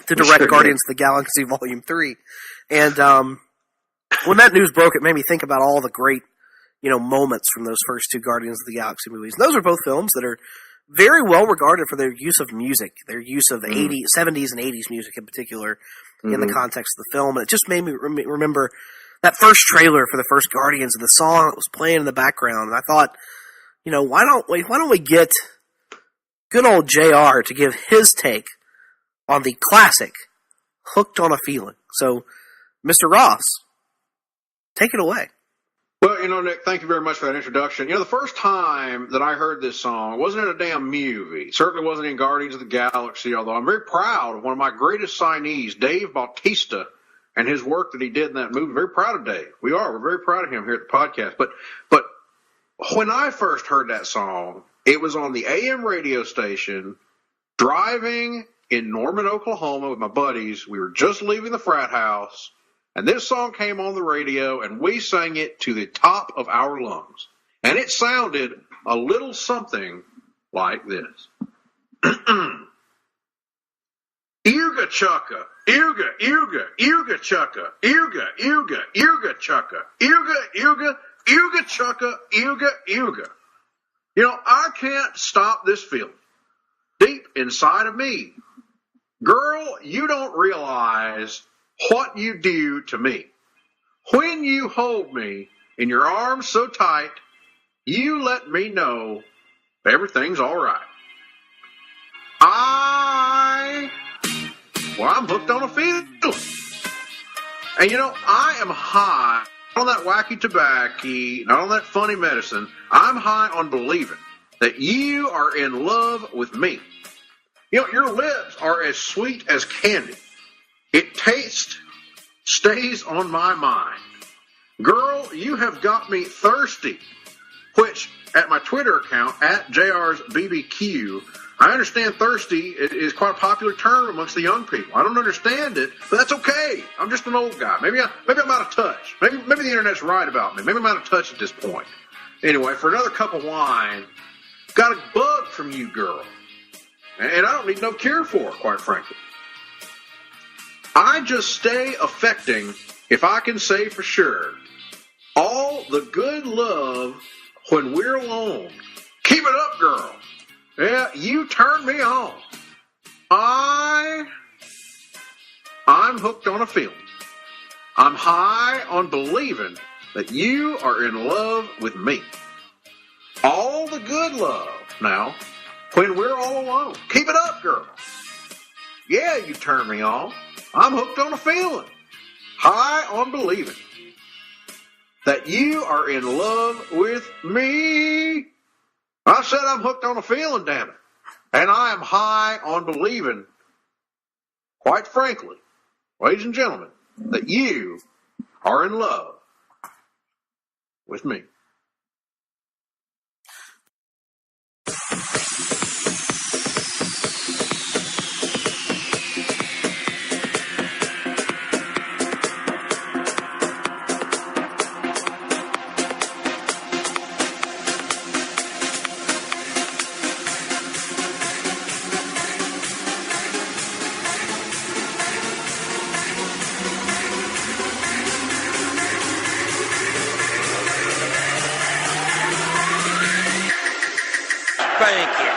G: to direct Guardians of the Galaxy Volume 3. And when that news broke, it made me think about all the great, you know, moments from those first two Guardians of the Galaxy movies. And those are both films that are very well regarded for their use of music, their use of 70s and 80s music in particular in the context of the film. And it just made me remember that first trailer for the first Guardians and the song that was playing in the background. And I thought, you know, why don't we get good old JR to give his take on the classic Hooked on a Feeling. So, Mr. Ross, take it away.
H: Well, you know, Nick, thank you very much for that introduction. You know, the first time that I heard this song wasn't in a damn movie. It certainly wasn't in Guardians of the Galaxy, although I'm very proud of one of my greatest signees, Dave Bautista, and his work that he did in that movie. Very proud of Dave. We're very proud of him here at the podcast. But when I first heard that song, it was on the AM radio station, driving in Norman, Oklahoma with my buddies. We were just leaving the frat house. And this song came on the radio, and we sang it to the top of our lungs. And it sounded a little something like this. Irga chukka, irga, irga, irga chukka, irga, irga, irga chukka, irga, irga, irga chukka, irga, irga. You know, I can't stop this feeling deep inside of me. Girl, you don't realize what you do to me. When you hold me in your arms so tight, you let me know everything's all right. I'm hooked on a feeling. And you know, I am high on that wacky tobacco, not on that funny medicine. I'm high on believing that you are in love with me. You know, your lips are as sweet as candy. It stays on my mind. Girl, you have got me thirsty, which at my Twitter account, at JR's BBQ, I understand thirsty is quite a popular term amongst the young people. I don't understand it, but that's okay. I'm just an old guy. Maybe I'm out of touch. Maybe the internet's right about me. Maybe I'm out of touch at this point. Anyway, for another cup of wine, got a bug from you, girl. And I don't need no cure for it, quite frankly. I just stay affecting, if I can say for sure, all the good love when we're alone. Keep it up, girl. Yeah, you turn me on. I'm hooked on a feeling. I'm high on believing that you are in love with me. All the good love now when we're all alone. Keep it up, girl. Yeah, you turn me on. I'm hooked on a feeling. High on believing that you are in love with me. I said I'm hooked on a feeling, damn it. And I am high on believing, quite frankly, ladies and gentlemen, that you are in love with me.
B: Thank you.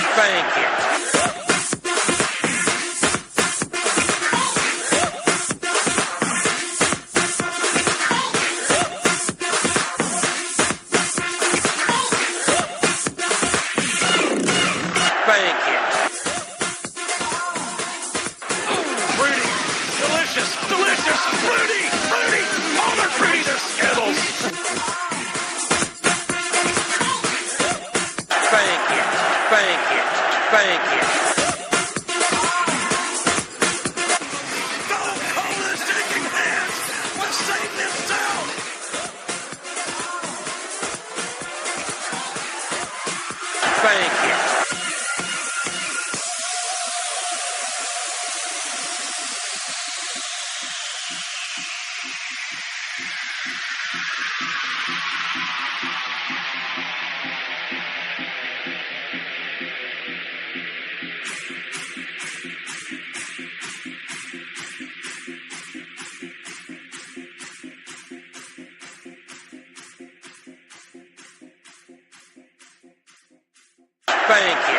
B: Thank you. Thank you. Fruity, delicious, delicious, fruity, fruity. Oh, they're fruity, they're Skittles. Thank you, thank you, thank you. Don't call this shaking hands. Let's save this town. Thank you. Thank you.